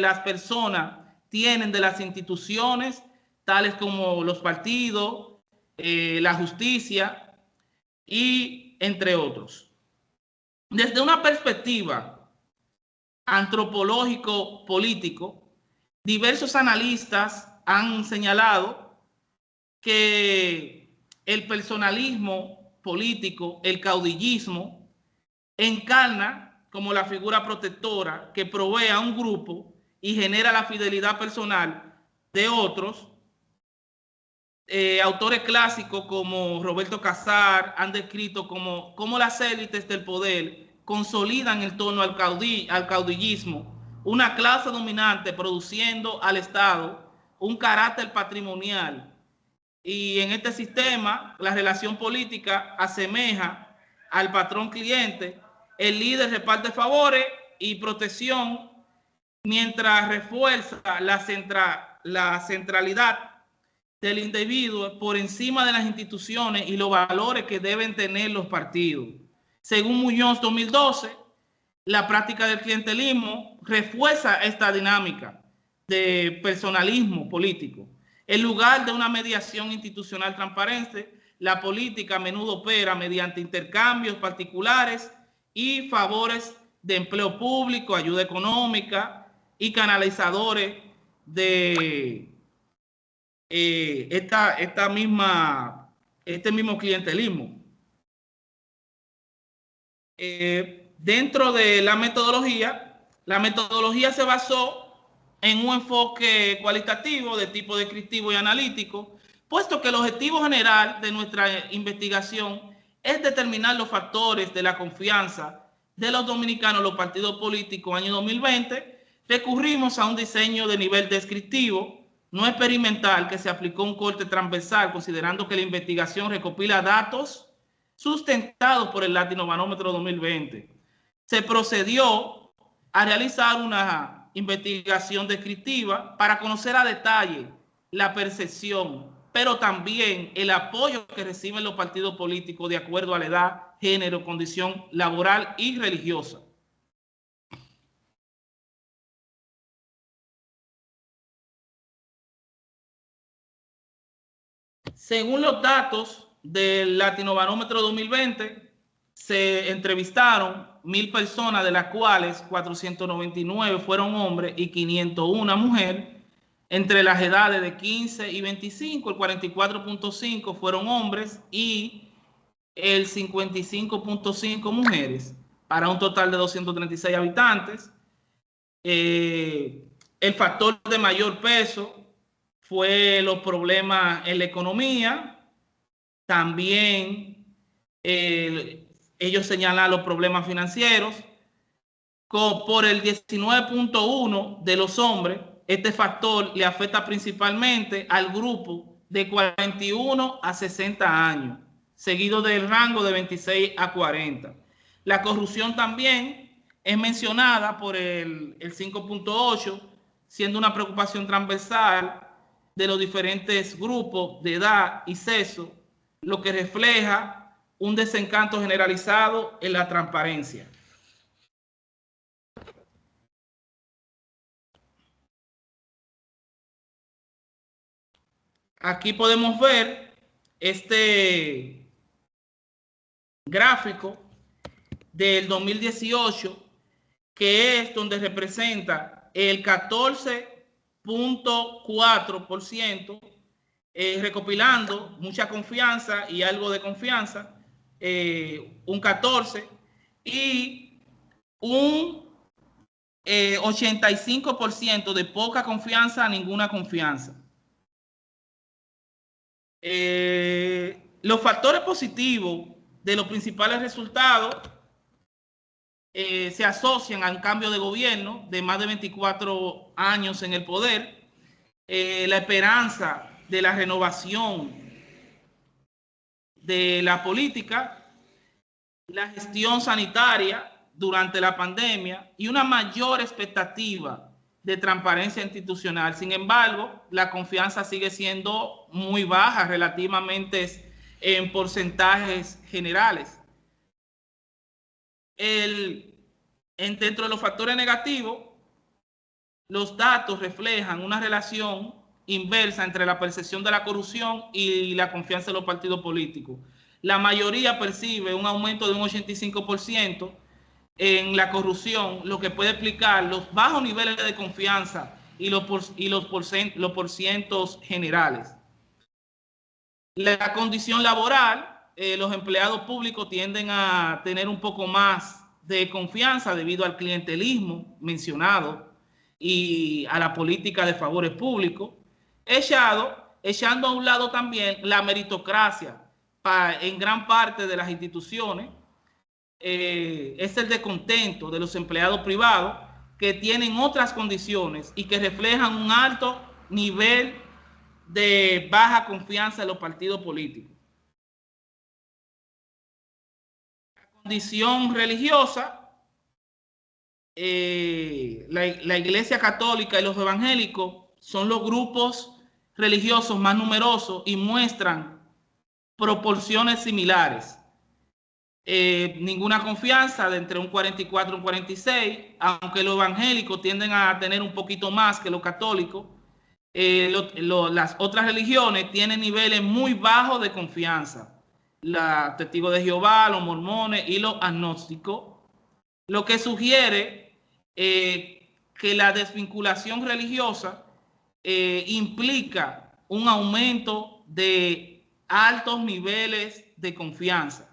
las personas tienen de las instituciones, tales como los partidos, la justicia y entre otros. Desde una perspectiva antropológico-político, diversos analistas han señalado que el personalismo político, el caudillismo, encarna como la figura protectora que provee a un grupo y genera la fidelidad personal de otros. Autores clásicos como Roberto Casar han descrito cómo las élites del poder consolidan en torno al caudillismo una clase dominante, produciendo al Estado un carácter patrimonial. Y en este sistema, la relación política asemeja al patrón cliente. El líder reparte favores y protección, mientras refuerza la centralidad del individuo por encima de las instituciones y los valores que deben tener los partidos. Según Muñoz, 2012, la práctica del clientelismo refuerza esta dinámica de personalismo político. En lugar de una mediación institucional transparente, la política a menudo opera mediante intercambios particulares y favores de empleo público, ayuda económica y canalizadores de este mismo clientelismo. Dentro de la metodología se basó en un enfoque cualitativo de tipo descriptivo y analítico, puesto que el objetivo general de nuestra investigación es determinar los factores de la confianza de los dominicanos en los partidos políticos año 2020, recurrimos a un diseño de nivel descriptivo, no experimental, que se aplicó un corte transversal, considerando que la investigación recopila datos sustentados por el Latinobarómetro 2020. Se procedió a realizar una investigación descriptiva para conocer a detalle la percepción, pero también el apoyo que reciben los partidos políticos de acuerdo a la edad, género, condición laboral y religiosa. Según los datos del Latinobarómetro 2020, se entrevistaron 1.000 personas, de las cuales 499 fueron hombres y 501 mujeres, entre las edades de 15 y 25, el 44.5 fueron hombres y el 55.5 mujeres, para un total de 236 habitantes. El factor de mayor peso fue los problemas en la economía. También ellos señalan los problemas financieros. Por el 19.1 de los hombres, este factor le afecta principalmente al grupo de 41 a 60 años, seguido del rango de 26 a 40. La corrupción también es mencionada por el 5.8, siendo una preocupación transversal de los diferentes grupos de edad y sexo, lo que refleja un desencanto generalizado en la transparencia. Aquí podemos ver este gráfico del 2018, que es donde representa el 14.4%, recopilando mucha confianza y algo de confianza, un 14%, y un 85% de poca confianza a ninguna confianza. Los factores positivos de los principales resultados se asocian a un cambio de gobierno de más de 24 años en el poder, la esperanza de la renovación de la política, la gestión sanitaria durante la pandemia y una mayor expectativa de transparencia institucional. Sin embargo, la confianza sigue siendo muy baja relativamente en porcentajes generales. Dentro de los factores negativos, los datos reflejan una relación inversa entre la percepción de la corrupción y la confianza de los partidos políticos. La mayoría percibe un aumento de un 85% en la corrupción, lo que puede explicar los bajos niveles de confianza y los porcientos generales. La condición laboral, los empleados públicos tienden a tener un poco más de confianza debido al clientelismo mencionado y a la política de favores públicos, echando a un lado también la meritocracia en gran parte de las instituciones. Es el descontento de los empleados privados que tienen otras condiciones y que reflejan un alto nivel de baja confianza en los partidos políticos. La condición religiosa, la Iglesia Católica y los evangélicos son los grupos religiosos más numerosos y muestran proporciones similares. Ninguna confianza, de entre un 44 y un 46, aunque los evangélicos tienden a tener un poquito más que los católicos. Las otras religiones tienen niveles muy bajos de confianza, los testigos de Jehová, los mormones y los agnósticos, lo que sugiere que la desvinculación religiosa implica un aumento de altos niveles de confianza.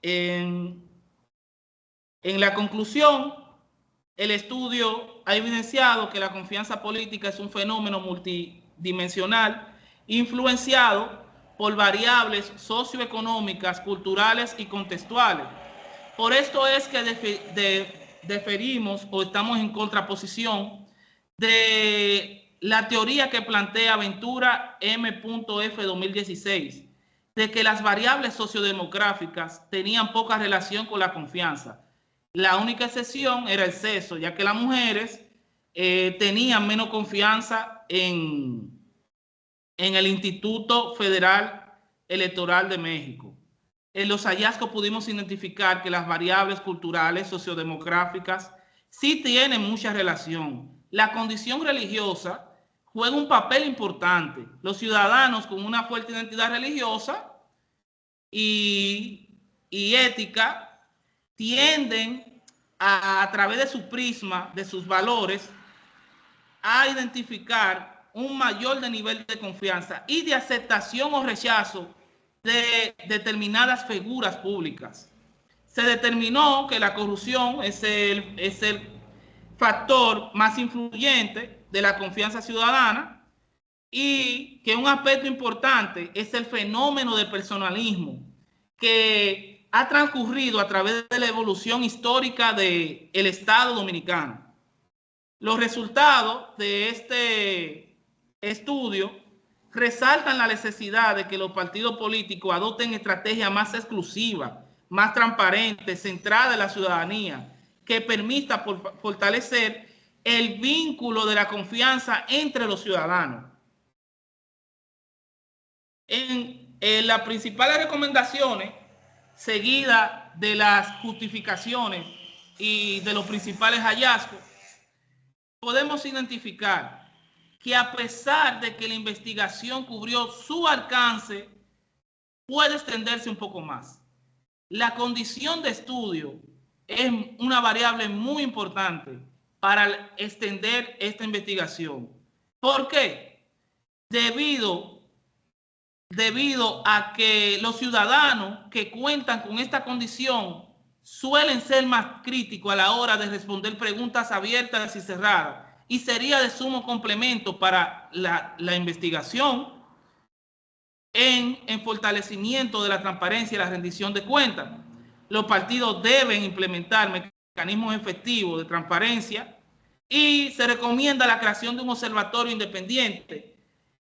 En la conclusión, el estudio ha evidenciado que la confianza política es un fenómeno multidimensional influenciado por variables socioeconómicas, culturales y contextuales. Por esto es que deferimos o estamos en contraposición de la teoría que plantea Ventura M.F. 2016, de que las variables sociodemográficas tenían poca relación con la confianza. La única excepción era el sexo, ya que las mujeres tenían menos confianza en el Instituto Federal Electoral de México. En los hallazgos pudimos identificar que las variables culturales, sociodemográficas, sí tienen mucha relación. La condición religiosa juega un papel importante. Los ciudadanos con una fuerte identidad religiosa y ética tienden a través de su prisma, de sus valores, a identificar un mayor nivel de confianza y de aceptación o rechazo de determinadas figuras públicas. Se determinó que la corrupción es el factor más influyente de la confianza ciudadana y que un aspecto importante es el fenómeno del personalismo que ha transcurrido a través de la evolución histórica del Estado dominicano. Los resultados de este estudio resaltan la necesidad de que los partidos políticos adopten estrategias más exclusivas, más transparentes, centradas en la ciudadanía, que permita fortalecer el vínculo de la confianza entre los ciudadanos. En las principales recomendaciones, seguidas de las justificaciones y de los principales hallazgos, podemos identificar que a pesar de que la investigación cubrió su alcance, puede extenderse un poco más. La condición de estudio es una variable muy importante para extender esta investigación. ¿Por qué? Debido a que los ciudadanos que cuentan con esta condición suelen ser más críticos a la hora de responder preguntas abiertas y cerradas, y sería de sumo complemento para la investigación en fortalecimiento de la transparencia y la rendición de cuentas. Los partidos deben implementar mecanismos efectivos de transparencia y se recomienda la creación de un observatorio independiente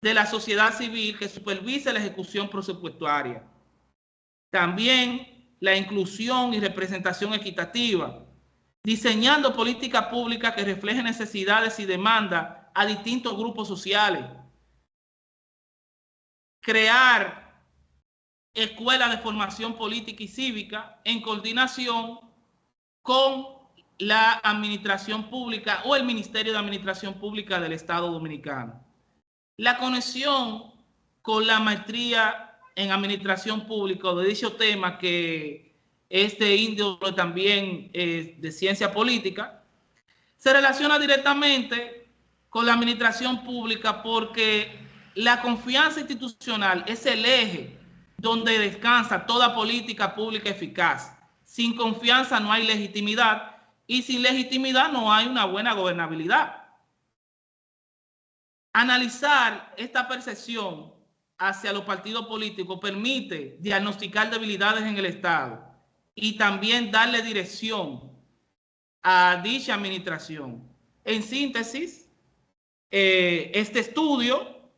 de la sociedad civil que supervise la ejecución presupuestaria. También la inclusión y representación equitativa, diseñando políticas públicas que reflejen necesidades y demandas a distintos grupos sociales. Crear escuelas de formación política y cívica en coordinación con la administración pública o el Ministerio de Administración Pública del Estado Dominicano. La conexión con la maestría en administración pública de dicho tema, que es de índole también de ciencia política, se relaciona directamente con la administración pública porque la confianza institucional es el eje donde descansa toda política pública eficaz. Sin confianza no hay legitimidad y sin legitimidad no hay una buena gobernabilidad. Analizar esta percepción hacia los partidos políticos permite diagnosticar debilidades en el Estado y también darle dirección a dicha administración. En síntesis, este estudio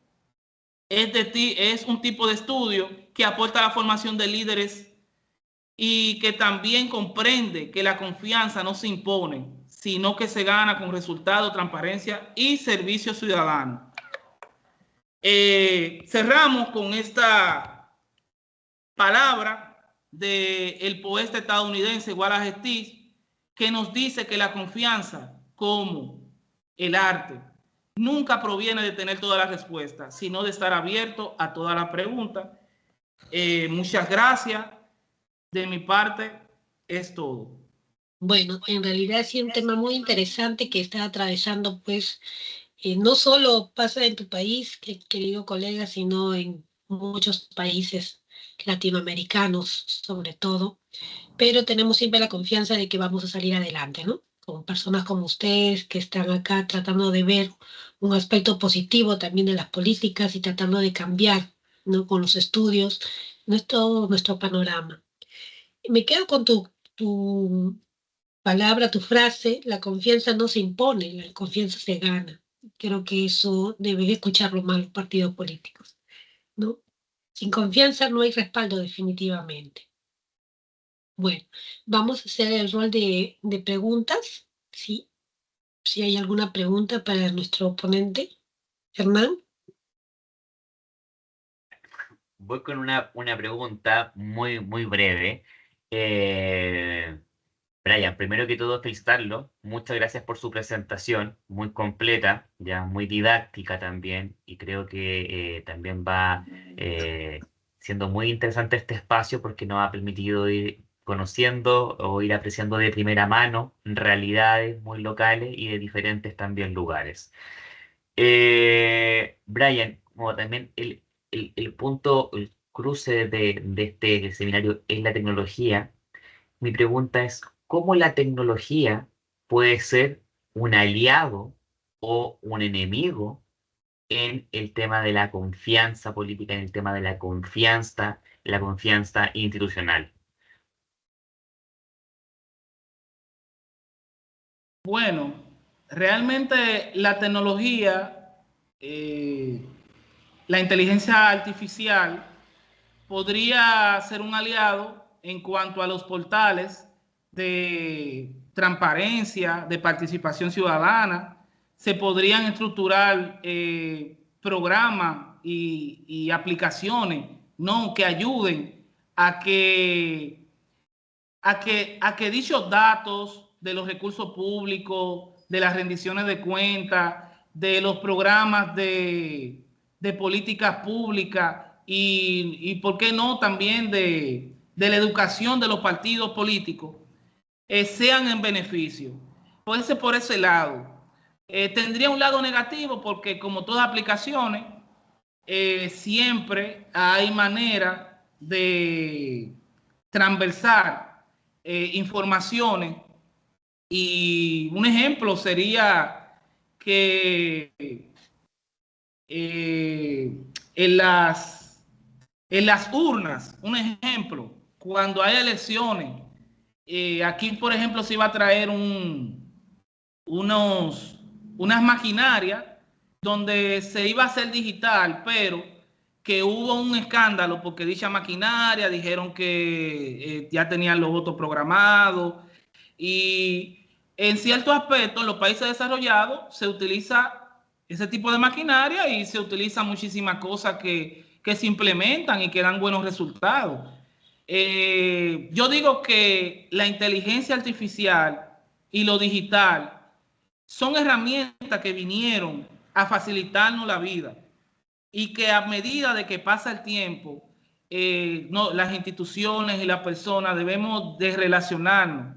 es un tipo de estudio que aporta a la formación de líderes y que también comprende que la confianza no se impone, sino que se gana con resultados, transparencia y servicio ciudadano. Cerramos con esta palabra del poeta estadounidense Wallace Steve, que nos dice que la confianza, como el arte, nunca proviene de tener todas las respuestas, sino de estar abierto a todas las preguntas. Muchas gracias. De mi parte es todo. Bueno, en realidad sí es un tema muy interesante que está atravesando, pues, no solo pasa en tu país, querido colega, sino en muchos países latinoamericanos sobre todo, pero tenemos siempre la confianza de que vamos a salir adelante, ¿no? Con personas como ustedes que están acá tratando de ver un aspecto positivo también de las políticas y tratando de cambiar, ¿no? Con los estudios, nuestro panorama. Me quedo con tu palabra, tu frase, la confianza no se impone, la confianza se gana. Creo que eso deben escucharlo más los partidos políticos, ¿no? Sin confianza no hay respaldo definitivamente. Bueno, vamos a hacer el rol de preguntas, ¿sí? Si hay alguna pregunta para nuestro ponente, Hernán. Voy con una pregunta muy breve. Brian, primero que todo, felicitarlo. Muchas gracias por su presentación, muy completa, ya muy didáctica también, y creo que también va siendo muy interesante este espacio porque nos ha permitido ir conociendo o ir apreciando de primera mano realidades muy locales y de diferentes también lugares. Brian, como también el punto, el cruce de este seminario es la tecnología. Mi pregunta es, ¿cómo la tecnología puede ser un aliado o un enemigo en el tema de la confianza política, en el tema de la confianza institucional? Bueno, realmente la tecnología, la inteligencia artificial podría ser un aliado en cuanto a los portales de transparencia, de participación ciudadana. Se podrían estructurar programas y aplicaciones, ¿no?, que ayuden a que dichos datos de los recursos públicos, de las rendiciones de cuentas, de los programas de políticas públicas y por qué no también de la educación de los partidos políticos, sean en beneficio. Puede ser por ese lado. Tendría un lado negativo porque, como todas aplicaciones, siempre hay manera de transversar informaciones, y un ejemplo sería que en las urnas, un ejemplo, cuando hay elecciones, aquí por ejemplo se iba a traer unas maquinarias donde se iba a hacer digital, pero que hubo un escándalo porque dicha maquinaria dijeron que ya tenían los votos programados, y en ciertos aspectos en los países desarrollados se utiliza ese tipo de maquinaria y se utilizan muchísimas cosas que se implementan y que dan buenos resultados. Yo digo que la inteligencia artificial y lo digital son herramientas que vinieron a facilitarnos la vida, y que a medida de que pasa el tiempo, las instituciones y las personas debemos de relacionarnos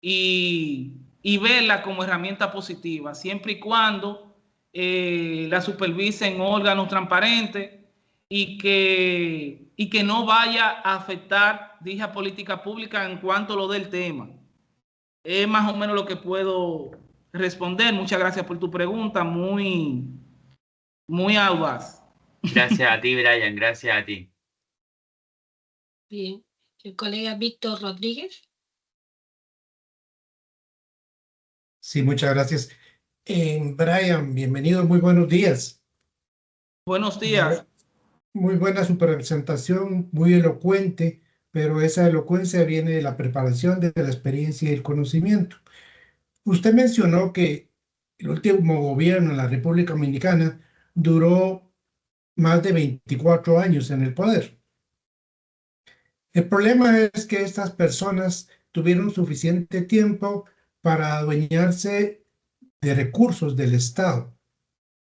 y verla como herramienta positiva, siempre y cuando la supervisen órganos transparentes y que no vaya a afectar dicha política pública en cuanto a lo del tema. Es más o menos lo que puedo responder. Muchas gracias por tu pregunta, muy audaz. Gracias a ti, Brian, gracias a ti. Bien, el colega Víctor Rodríguez. Sí, muchas gracias. Brian, bienvenido, muy buenos días. Buenos días. Muy buena su presentación, muy elocuente, pero esa elocuencia viene de la preparación, de la experiencia y el conocimiento. Usted mencionó que el último gobierno en la República Dominicana duró más de 24 años en el poder. El problema es que estas personas tuvieron suficiente tiempo para adueñarse de recursos del Estado,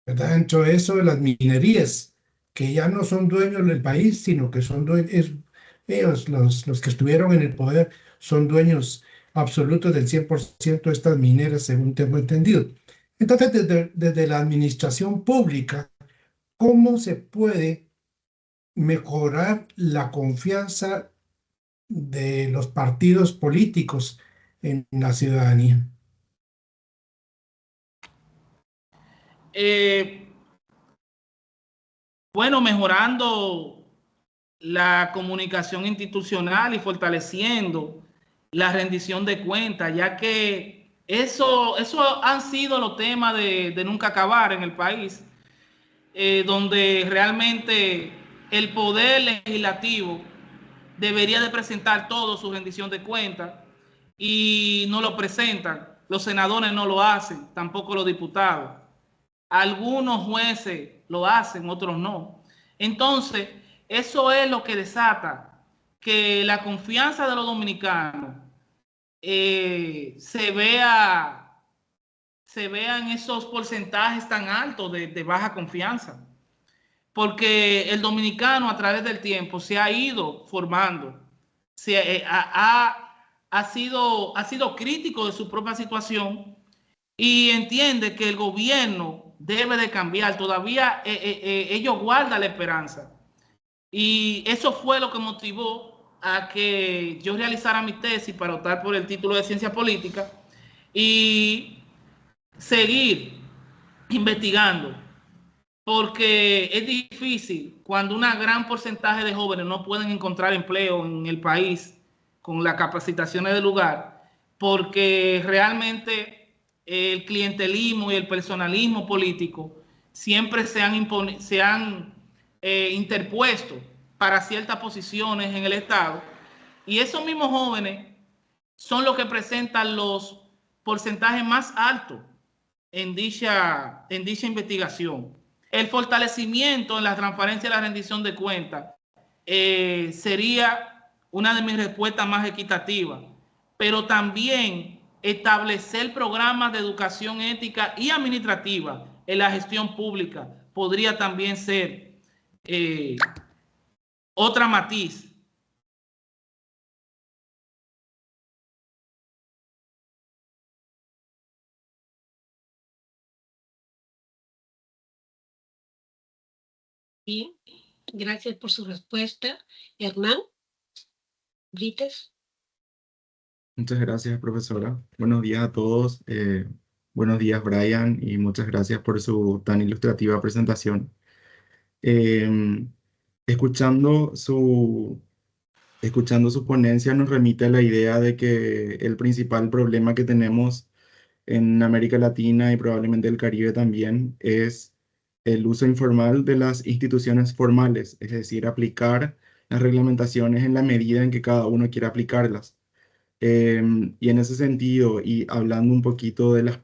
¿verdad? Entre eso de las minerías, que ya no son dueños del país, sino que son dueños, ellos, los que estuvieron en el poder, son dueños absolutos del 100% de estas mineras, según tengo entendido. Entonces, desde la administración pública, ¿cómo se puede mejorar la confianza de los partidos políticos en la ciudadanía? Bueno, mejorando la comunicación institucional y fortaleciendo la rendición de cuentas, ya que eso han sido los temas de nunca acabar en el país, donde realmente el poder legislativo debería de presentar todo su rendición de cuentas y no lo presentan. Los senadores no lo hacen, tampoco los diputados. Algunos jueces lo hacen, otros no. Entonces, eso es lo que desata que la confianza de los dominicanos se vea en esos porcentajes tan altos de baja confianza. Porque el dominicano a través del tiempo se ha ido formando, ha sido crítico de su propia situación y entiende que el gobierno debe de cambiar. Todavía ellos guardan la esperanza. Y eso fue lo que motivó a que yo realizara mi tesis para optar por el título de Ciencia Política y seguir investigando. Porque es difícil cuando una gran porcentaje de jóvenes no pueden encontrar empleo en el país con las capacitaciones del lugar, porque realmente el clientelismo y el personalismo político siempre se han interpuesto para ciertas posiciones en el Estado, y esos mismos jóvenes son los que presentan los porcentajes más altos en dicha investigación. El fortalecimiento en la transparencia y la rendición de cuentas sería una de mis respuestas más equitativas, pero también establecer programas de educación ética y administrativa en la gestión pública podría también ser otra matiz. Bien, gracias por su respuesta. Hernán Brites. Muchas gracias, profesora. Buenos días a todos. Buenos días, Brian, y muchas gracias por su tan ilustrativa presentación. Escuchando su ponencia nos remite a la idea de que el principal problema que tenemos en América Latina y probablemente el Caribe también es el uso informal de las instituciones formales, es decir, aplicar las reglamentaciones en la medida en que cada uno quiera aplicarlas. Y en ese sentido, y hablando un poquito de las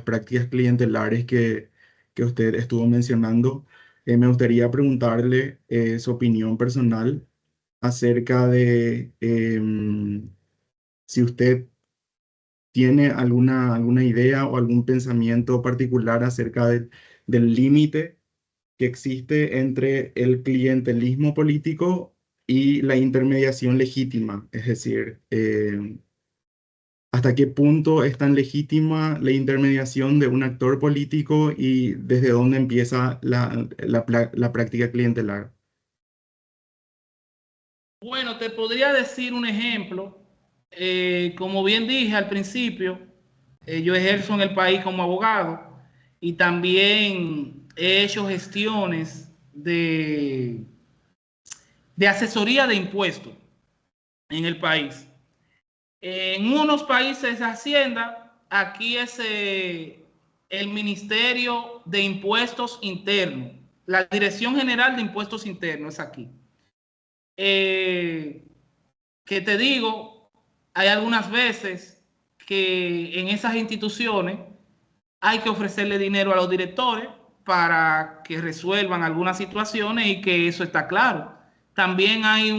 prácticas clientelares que usted estuvo mencionando, me gustaría preguntarle su opinión personal acerca de si usted tiene alguna idea o algún pensamiento particular acerca del límite que existe entre el clientelismo político y la intermediación legítima, es decir, hasta qué punto es tan legítima la intermediación de un actor político y desde dónde empieza la práctica clientelar. Bueno, te podría decir un ejemplo. Como bien dije al principio, yo ejerzo en el país como abogado y también he hecho gestiones de asesoría de impuestos en el país. En unos países de Hacienda, aquí es el Ministerio de Impuestos Internos, la Dirección General de Impuestos Internos es aquí. Que te digo, hay algunas veces que en esas instituciones hay que ofrecerle dinero a los directores para que resuelvan algunas situaciones y que eso está claro. También hay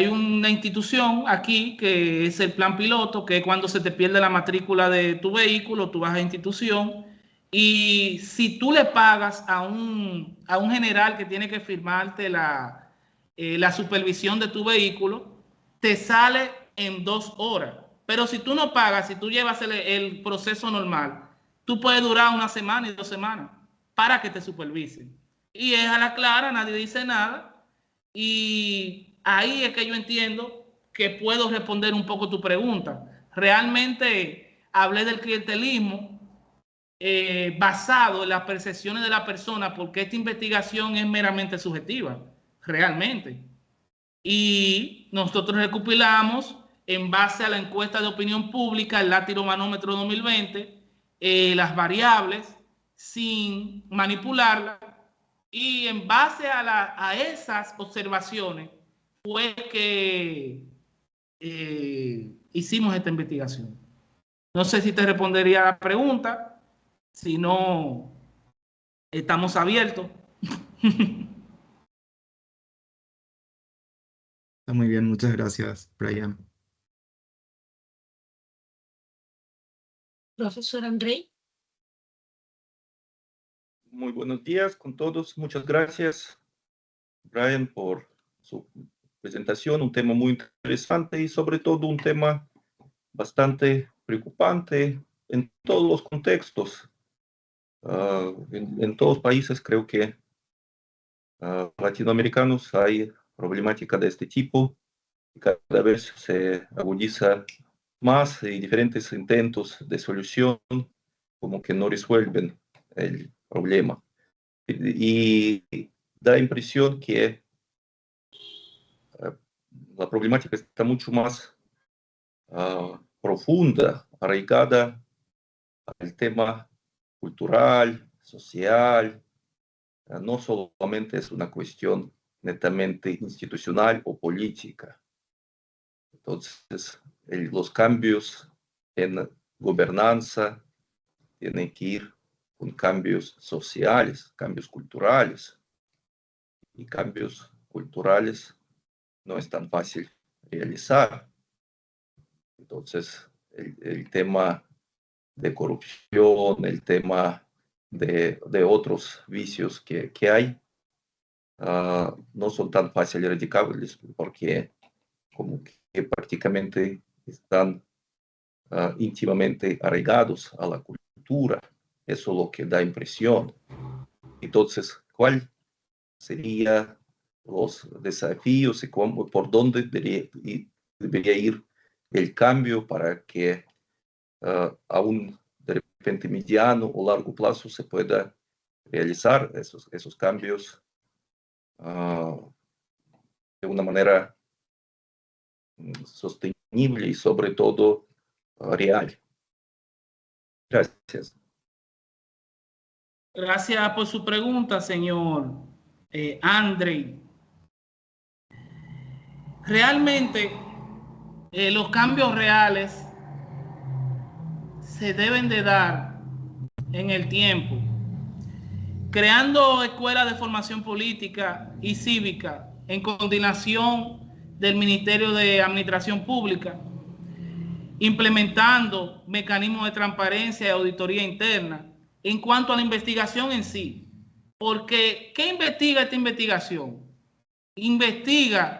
una institución aquí que es el plan piloto, que es cuando se te pierde la matrícula de tu vehículo, tú vas a la institución y si tú le pagas a un general que tiene que firmarte la supervisión de tu vehículo, te sale en 2 horas. Pero si tú no pagas, si tú llevas el proceso normal, tú puedes durar 1 semana y 2 semanas para que te supervisen. y es a la clara, nadie dice nada, y ahí es que yo entiendo que puedo responder un poco tu pregunta. Realmente hablé del clientelismo basado en las percepciones de la persona, porque esta investigación es meramente subjetiva, realmente. Y nosotros recopilamos en base a la encuesta de opinión pública, el Latiromanómetro 2020, las variables sin manipularlas, y en base a esas observaciones fue que hicimos esta investigación. No sé si te respondería a la pregunta, si no, estamos abiertos. Está muy bien, muchas gracias, Brian. Profesor Andrei. Muy buenos días con todos. Muchas gracias, Brian, por su presentación. Un tema muy interesante y sobre todo un tema bastante preocupante en todos los contextos. En todos los países creo que latinoamericanos hay problemática de este tipo y cada vez se agudiza más y diferentes intentos de solución como que no resuelven el problema. Y da impresión que la problemática está mucho más profunda, arraigada al tema cultural, social. No solamente es una cuestión netamente institucional o política. Entonces, los cambios en gobernanza tienen que ir con cambios sociales, cambios culturales. Y cambios culturales no es tan fácil realizar. Entonces, el tema de corrupción, el tema de otros vicios que hay, no son tan fáciles erradicables porque como que prácticamente están íntimamente arraigados a la cultura. Eso es lo que da impresión. Entonces, ¿cuál serían los desafíos y por dónde debería ir el cambio para que a un de repente mediano o largo plazo se pueda realizar esos cambios de una manera sostenible y sobre todo real? Gracias. Gracias por su pregunta, señor Andrei. Realmente, los cambios reales se deben de dar en el tiempo, creando escuelas de formación política y cívica en coordinación del Ministerio de Administración Pública, implementando mecanismos de transparencia y auditoría interna en cuanto a la investigación en sí. Porque, ¿qué investiga esta investigación? Investiga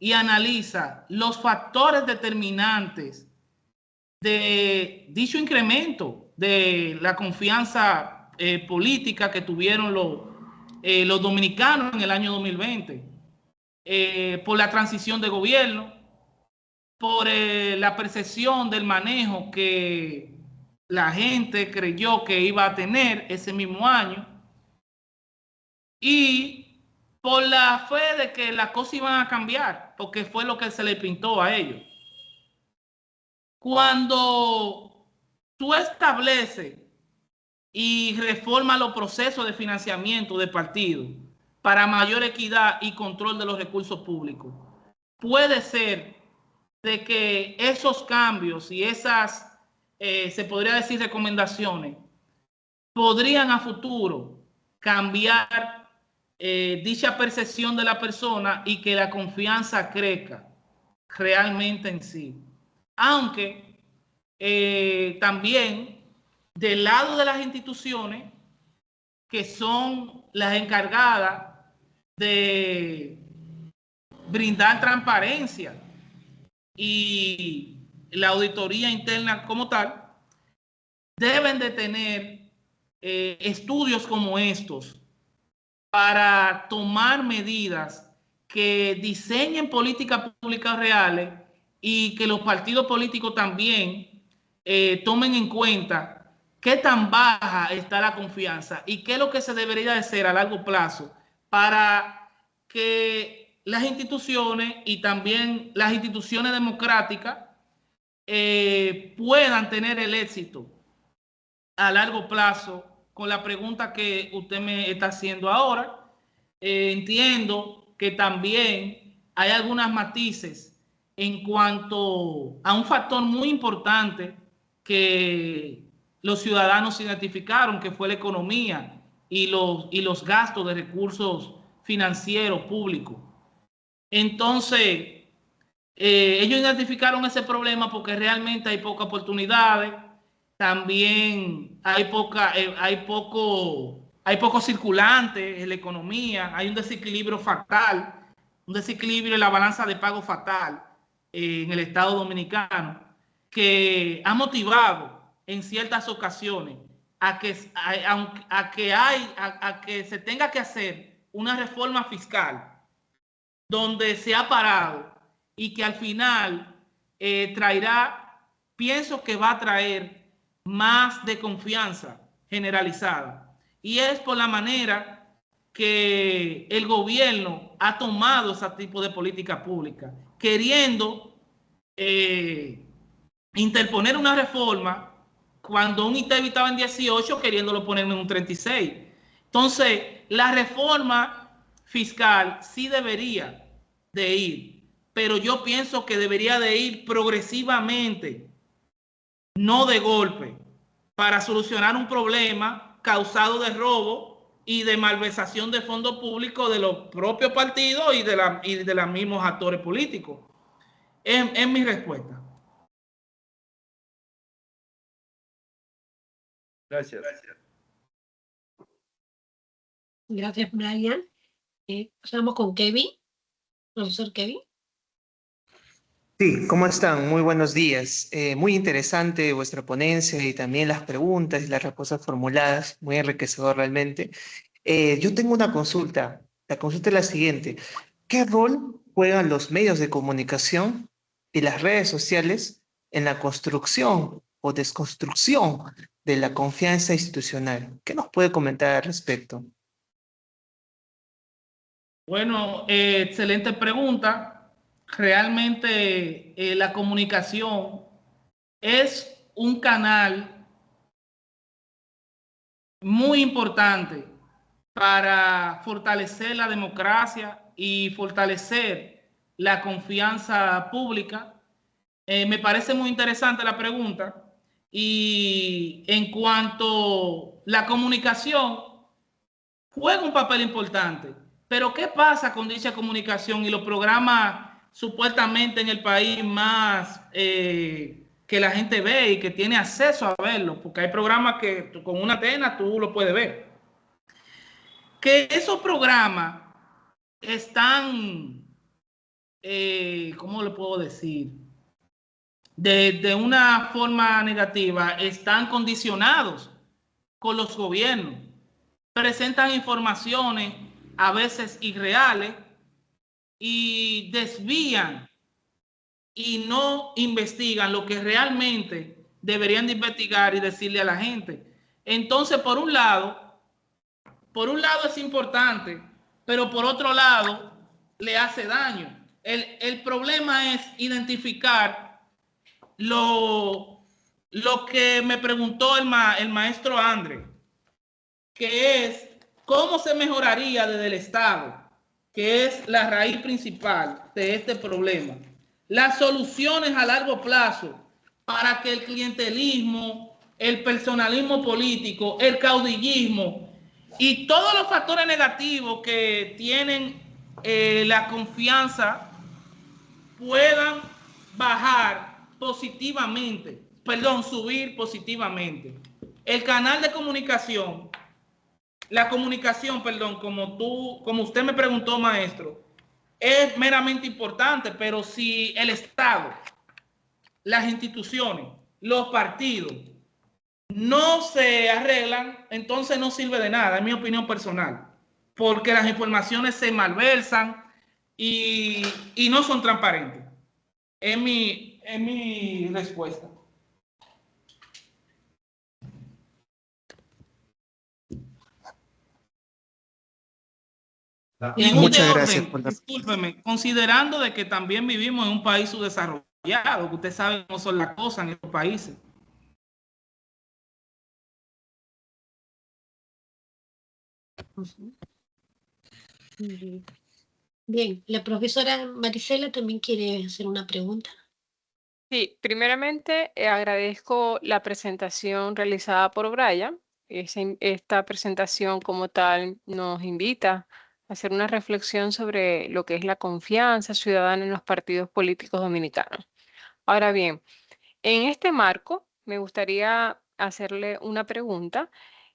y analiza los factores determinantes de dicho incremento de la confianza política que tuvieron los dominicanos en el año 2020, por la transición de gobierno, por la percepción del manejo que la gente creyó que iba a tener ese mismo año, y por la fe de que las cosas iban a cambiar, porque fue lo que se le pintó a ellos. Cuando tú estableces y reformas los procesos de financiamiento de partidos para mayor equidad y control de los recursos públicos, puede ser de que esos cambios y esas, se podría decir, recomendaciones, podrían a futuro cambiar dicha percepción de la persona y que la confianza crezca realmente en sí. Aunque también del lado de las instituciones que son las encargadas de brindar transparencia y la auditoría interna como tal, deben de tener estudios como estos para tomar medidas que diseñen políticas públicas reales y que los partidos políticos también tomen en cuenta qué tan baja está la confianza y qué es lo que se debería hacer a largo plazo para que las instituciones y también las instituciones democráticas puedan tener el éxito a largo plazo. Con la pregunta que usted me está haciendo ahora, entiendo que también hay algunas matices en cuanto a un factor muy importante que los ciudadanos identificaron, que fue la economía y los gastos de recursos financieros públicos. Entonces, ellos identificaron ese problema porque realmente hay pocas oportunidades, también hay poco circulante en la economía, hay un desequilibrio fatal, un desequilibrio en la balanza de pago fatal en el Estado Dominicano, que ha motivado en ciertas ocasiones a que se tenga que hacer una reforma fiscal donde se ha parado y que al final pienso que va a traer más de confianza generalizada. Y es por la manera que el gobierno ha tomado ese tipo de política pública, queriendo interponer una reforma cuando un ITEVI estaba en 18, queriéndolo poner en un 36. Entonces, la reforma fiscal sí debería de ir, pero yo pienso que debería de ir progresivamente, no de golpe, para solucionar un problema causado de robo y de malversación de fondos públicos de los propios partidos y de los mismos actores políticos. Es mi respuesta. Gracias. Gracias, Brian. Pasamos con Kevin, profesor Kevin. Sí, ¿cómo están? Muy buenos días. Muy interesante vuestra ponencia y también las preguntas y las respuestas formuladas, muy enriquecedor realmente. Yo tengo una consulta. La consulta es la siguiente. ¿Qué rol juegan los medios de comunicación y las redes sociales en la construcción o desconstrucción de la confianza institucional? ¿Qué nos puede comentar al respecto? Bueno, excelente pregunta. Realmente la comunicación es un canal muy importante para fortalecer la democracia y fortalecer la confianza pública. Me parece muy interesante la pregunta. Y en cuanto a la comunicación, juega un papel importante. Pero ¿qué pasa con dicha comunicación y los programas supuestamente en el país más que la gente ve y que tiene acceso a verlo? Porque hay programas que con una antena tú lo puedes ver. Que esos programas están, ¿cómo le puedo decir? De una forma negativa, están condicionados con los gobiernos. Presentan informaciones a veces irreales y desvían y no investigan lo que realmente deberían de investigar y decirle a la gente. Entonces, por un lado es importante, pero por otro lado le hace daño. El problema es identificar lo que me preguntó el maestro André, que es cómo se mejoraría desde el Estado, que es la raíz principal de este problema. Las soluciones a largo plazo para que el clientelismo, el personalismo político, el caudillismo y todos los factores negativos que tienen la confianza puedan subir positivamente. El canal de comunicación, como usted me preguntó, maestro, es meramente importante, pero si el Estado, las instituciones, los partidos no se arreglan, entonces no sirve de nada, es mi opinión personal. porque las informaciones se malversan y no son transparentes. Es mi respuesta. Y Muchas gracias por la... discúlpeme, considerando de que también vivimos en un país subdesarrollado, que usted sabe cómo son las cosas en estos países. Bien, la profesora Marisela también quiere hacer una pregunta. Sí, primeramente agradezco la presentación realizada por Brian. Esta presentación como tal nos invita a hacer una reflexión sobre lo que es la confianza ciudadana en los partidos políticos dominicanos. Ahora bien, en este marco me gustaría hacerle una pregunta.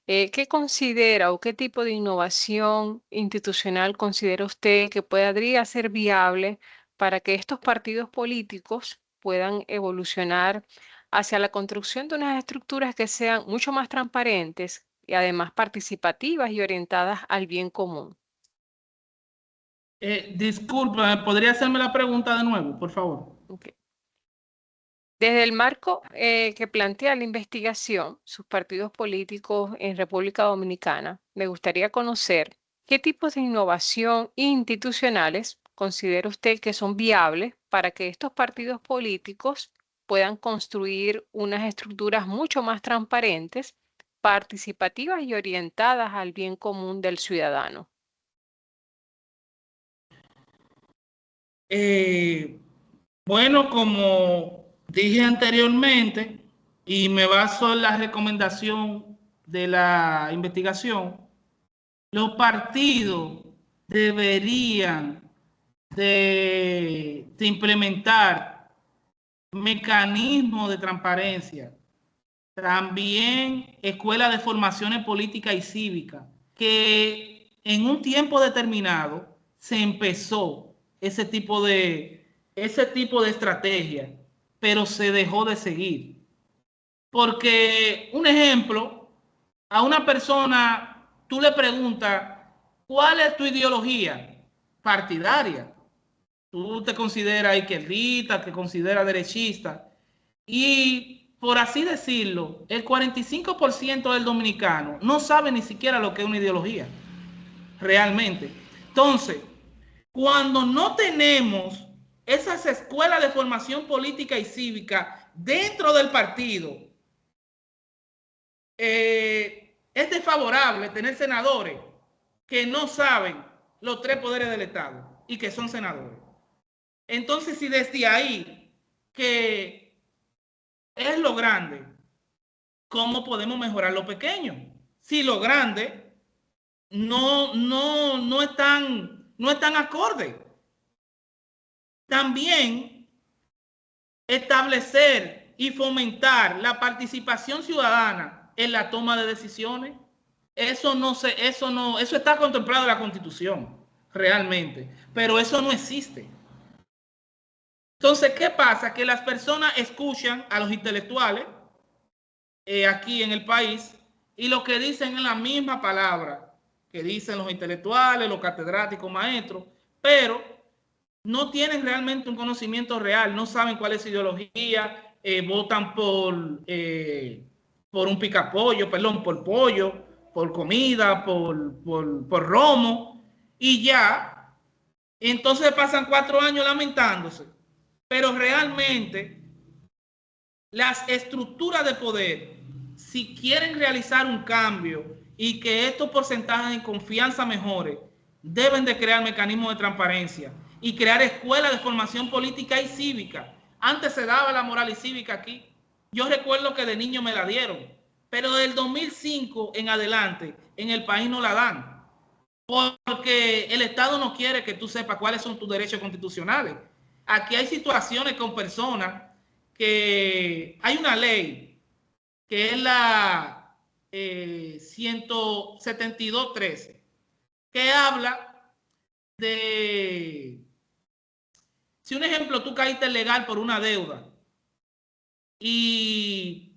¿Qué considera o qué tipo de innovación institucional considera usted que podría ser viable para que estos partidos políticos puedan evolucionar hacia la construcción de unas estructuras que sean mucho más transparentes y además participativas y orientadas al bien común? Disculpa, ¿podría hacerme la pregunta de nuevo, por favor? Ok. Desde el marco que plantea la investigación, sus partidos políticos en República Dominicana, me gustaría conocer qué tipos de innovación institucionales considera usted que son viables para que estos partidos políticos puedan construir unas estructuras mucho más transparentes, participativas y orientadas al bien común del ciudadano. Bueno, como dije anteriormente, y me baso en la recomendación de la investigación, los partidos deberían de implementar mecanismos de transparencia, también escuelas de formaciones política y cívica, que en un tiempo determinado se empezó ese tipo de estrategia, pero se dejó de seguir. Porque, un ejemplo, a una persona tú le preguntas, ¿cuál es tu ideología partidaria? Tú te consideras izquierdista, te consideras derechista, y por así decirlo, el 45% del dominicano no sabe ni siquiera lo que es una ideología, realmente. Entonces, cuando no tenemos esas escuelas de formación política y cívica dentro del partido, es desfavorable tener senadores que no saben los 3 poderes del Estado y que son senadores. Entonces, si desde ahí, que es lo grande, ¿cómo podemos mejorar lo pequeño? Si lo grande no están acorde. También establecer y fomentar la participación ciudadana en la toma de decisiones. Eso está contemplado en la Constitución, realmente, pero eso no existe. Entonces, ¿qué pasa? Que las personas escuchan a los intelectuales aquí en el país y lo que dicen es la misma palabra que dicen los intelectuales, los catedráticos, maestros, pero no tienen realmente un conocimiento real, no saben cuál es su ideología, votan por un picapollo, perdón, por pollo, por comida, por romo, y ya. Entonces pasan 4 años lamentándose. Pero realmente las estructuras de poder, si quieren realizar un cambio y que estos porcentajes de confianza mejoren, deben de crear mecanismos de transparencia y crear escuelas de formación política y cívica. Antes se daba la moral y cívica aquí. Yo recuerdo que de niño me la dieron, pero del 2005 en adelante en el país no la dan, porque el Estado no quiere que tú sepas cuáles son tus derechos constitucionales. Aquí hay situaciones con personas que hay una ley que es la 172.13 que habla de si un ejemplo tú caíste legal por una deuda y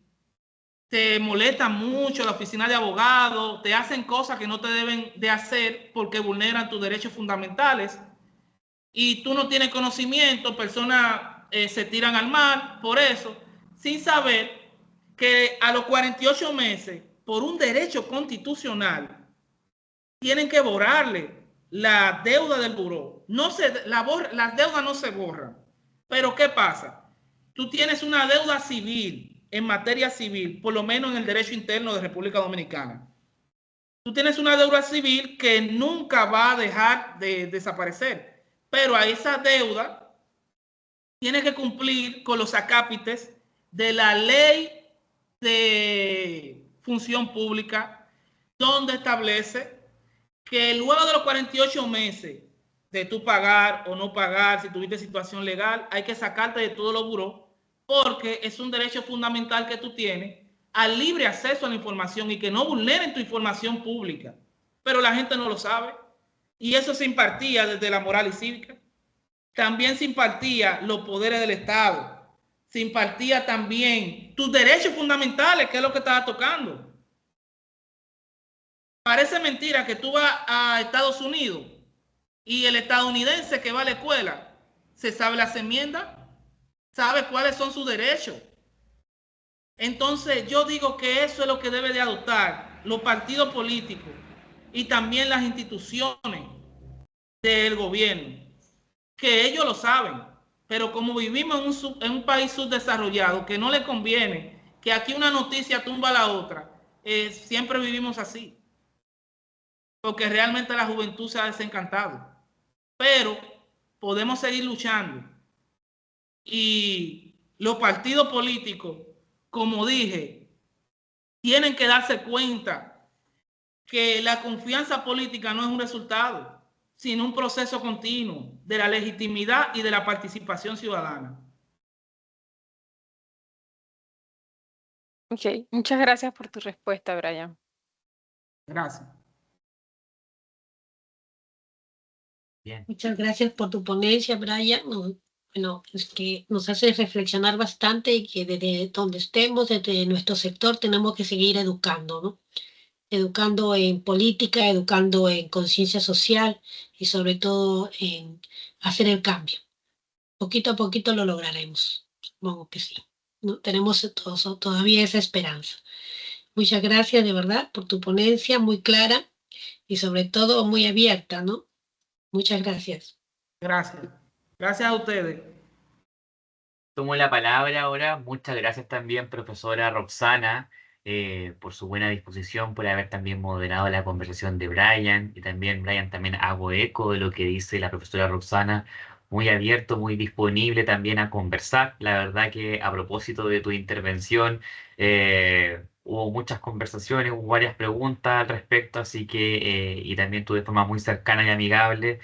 te molestan mucho la oficina de abogados, te hacen cosas que no te deben de hacer porque vulneran tus derechos fundamentales y tú no tienes conocimiento, personas se tiran al mar por eso, sin saber que a los 48 meses, por un derecho constitucional, tienen que borrarle la deuda del buró. Las deudas no se borran. Pero ¿qué pasa? Tú tienes una deuda civil, en materia civil, por lo menos en el derecho interno de República Dominicana. Tú tienes una deuda civil que nunca va a dejar de desaparecer, pero a esa deuda tienes que cumplir con los acápites de la ley de función pública, donde establece que luego de los 48 meses de tú pagar o no pagar, si tuviste situación legal, hay que sacarte de todos los burós, porque es un derecho fundamental que tú tienes al libre acceso a la información y que no vulneren tu información pública. Pero la gente no lo sabe. Y eso se impartía desde la moral y cívica. También se impartía los poderes del Estado. Se impartía también tus derechos fundamentales, que es lo que estaba tocando. Parece mentira que tú vas a Estados Unidos y el estadounidense que va a la escuela se sabe las enmiendas, sabe cuáles son sus derechos. Entonces yo digo que eso es lo que debe de adoptar los partidos políticos y también las instituciones del gobierno, que ellos lo saben, pero como vivimos en un país subdesarrollado, que no le conviene que aquí una noticia tumba a la otra, siempre vivimos así, porque realmente la juventud se ha desencantado, pero podemos seguir luchando. Y los partidos políticos, como dije, tienen que darse cuenta que la confianza política no es un resultado, sino un proceso continuo de la legitimidad y de la participación ciudadana. Ok, muchas gracias por tu respuesta, Brian. Gracias. Bien. Muchas gracias por tu ponencia, Brian. Bueno, es que nos hace reflexionar bastante y que desde donde estemos, desde nuestro sector, tenemos que seguir educando, ¿no? Educando en política, educando en conciencia social y sobre todo en hacer el cambio. Poquito a poquito lo lograremos. Supongo que sí. ¿No? Tenemos todavía esa esperanza. Muchas gracias de verdad por tu ponencia muy clara y sobre todo muy abierta, ¿no? Muchas gracias. Gracias. Gracias a ustedes. Tomo la palabra ahora. Muchas gracias también, profesora Roxana, por su buena disposición, por haber también moderado la conversación de Brian. Y también, Brian, también hago eco de lo que dice la profesora Roxana. Muy abierto, muy disponible también a conversar. La verdad que a propósito de tu intervención, hubo muchas conversaciones, hubo varias preguntas al respecto, así que, y también tú de forma muy cercana y amigable,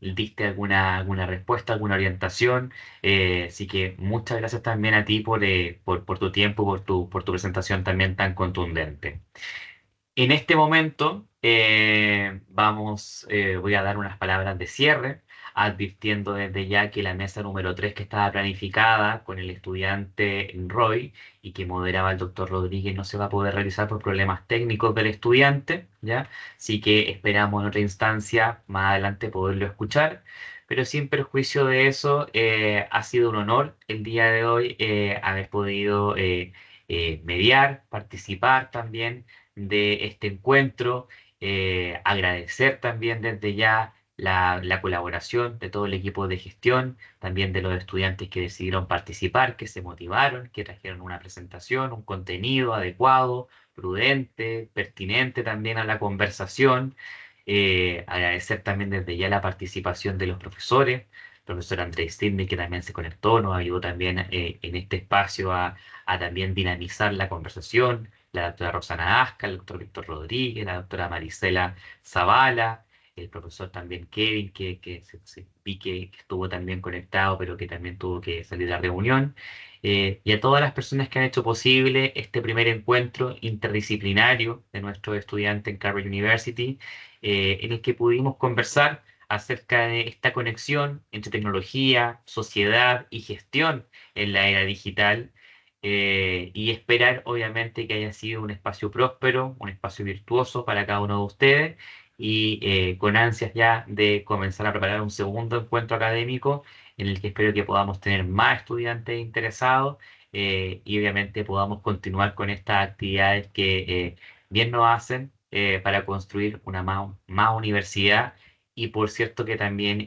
diste alguna respuesta, alguna orientación. Así que muchas gracias también a ti por tu tiempo, por tu presentación también tan contundente. En este momento voy a dar unas palabras de cierre, advirtiendo desde ya que la mesa número 3 que estaba planificada con el estudiante Roy y que moderaba el doctor Rodríguez no se va a poder realizar por problemas técnicos del estudiante, ¿ya? Así que esperamos en otra instancia más adelante poderlo escuchar. Pero sin perjuicio de eso, ha sido un honor el día de hoy haber podido mediar, participar también de este encuentro, agradecer también desde ya la colaboración de todo el equipo de gestión, también de los estudiantes que decidieron participar, que se motivaron, que trajeron una presentación, un contenido adecuado, prudente, pertinente también a la conversación. Agradecer también desde ya la participación de los profesores, el profesor Andrés Sidney, que también se conectó, nos ayudó también en este espacio a también dinamizar la conversación, la doctora Roxana Asca, el doctor Víctor Rodríguez, la doctora Marisela Zavala, el profesor también Kevin, vi que estuvo también conectado, pero que también tuvo que salir de la reunión, y a todas las personas que han hecho posible este primer encuentro interdisciplinario de nuestros estudiantes en Carver University, en el que pudimos conversar acerca de esta conexión entre tecnología, sociedad y gestión en la era digital, y esperar obviamente que haya sido un espacio próspero, un espacio virtuoso para cada uno de ustedes y con ansias ya de comenzar a preparar un segundo encuentro académico en el que espero que podamos tener más estudiantes interesados y obviamente podamos continuar con estas actividades que bien nos hacen para construir una más universidad y por cierto que también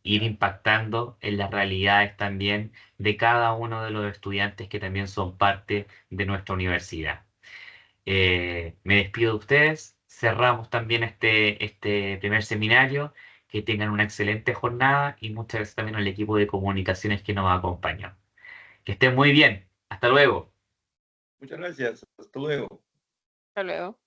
ir impactando en las realidades también de cada uno de los estudiantes que también son parte de nuestra universidad. Me despido de ustedes, cerramos también este primer seminario, que tengan una excelente jornada y muchas gracias también al equipo de comunicaciones que nos acompaña. Que estén muy bien, hasta luego. Muchas gracias, hasta luego. Hasta luego.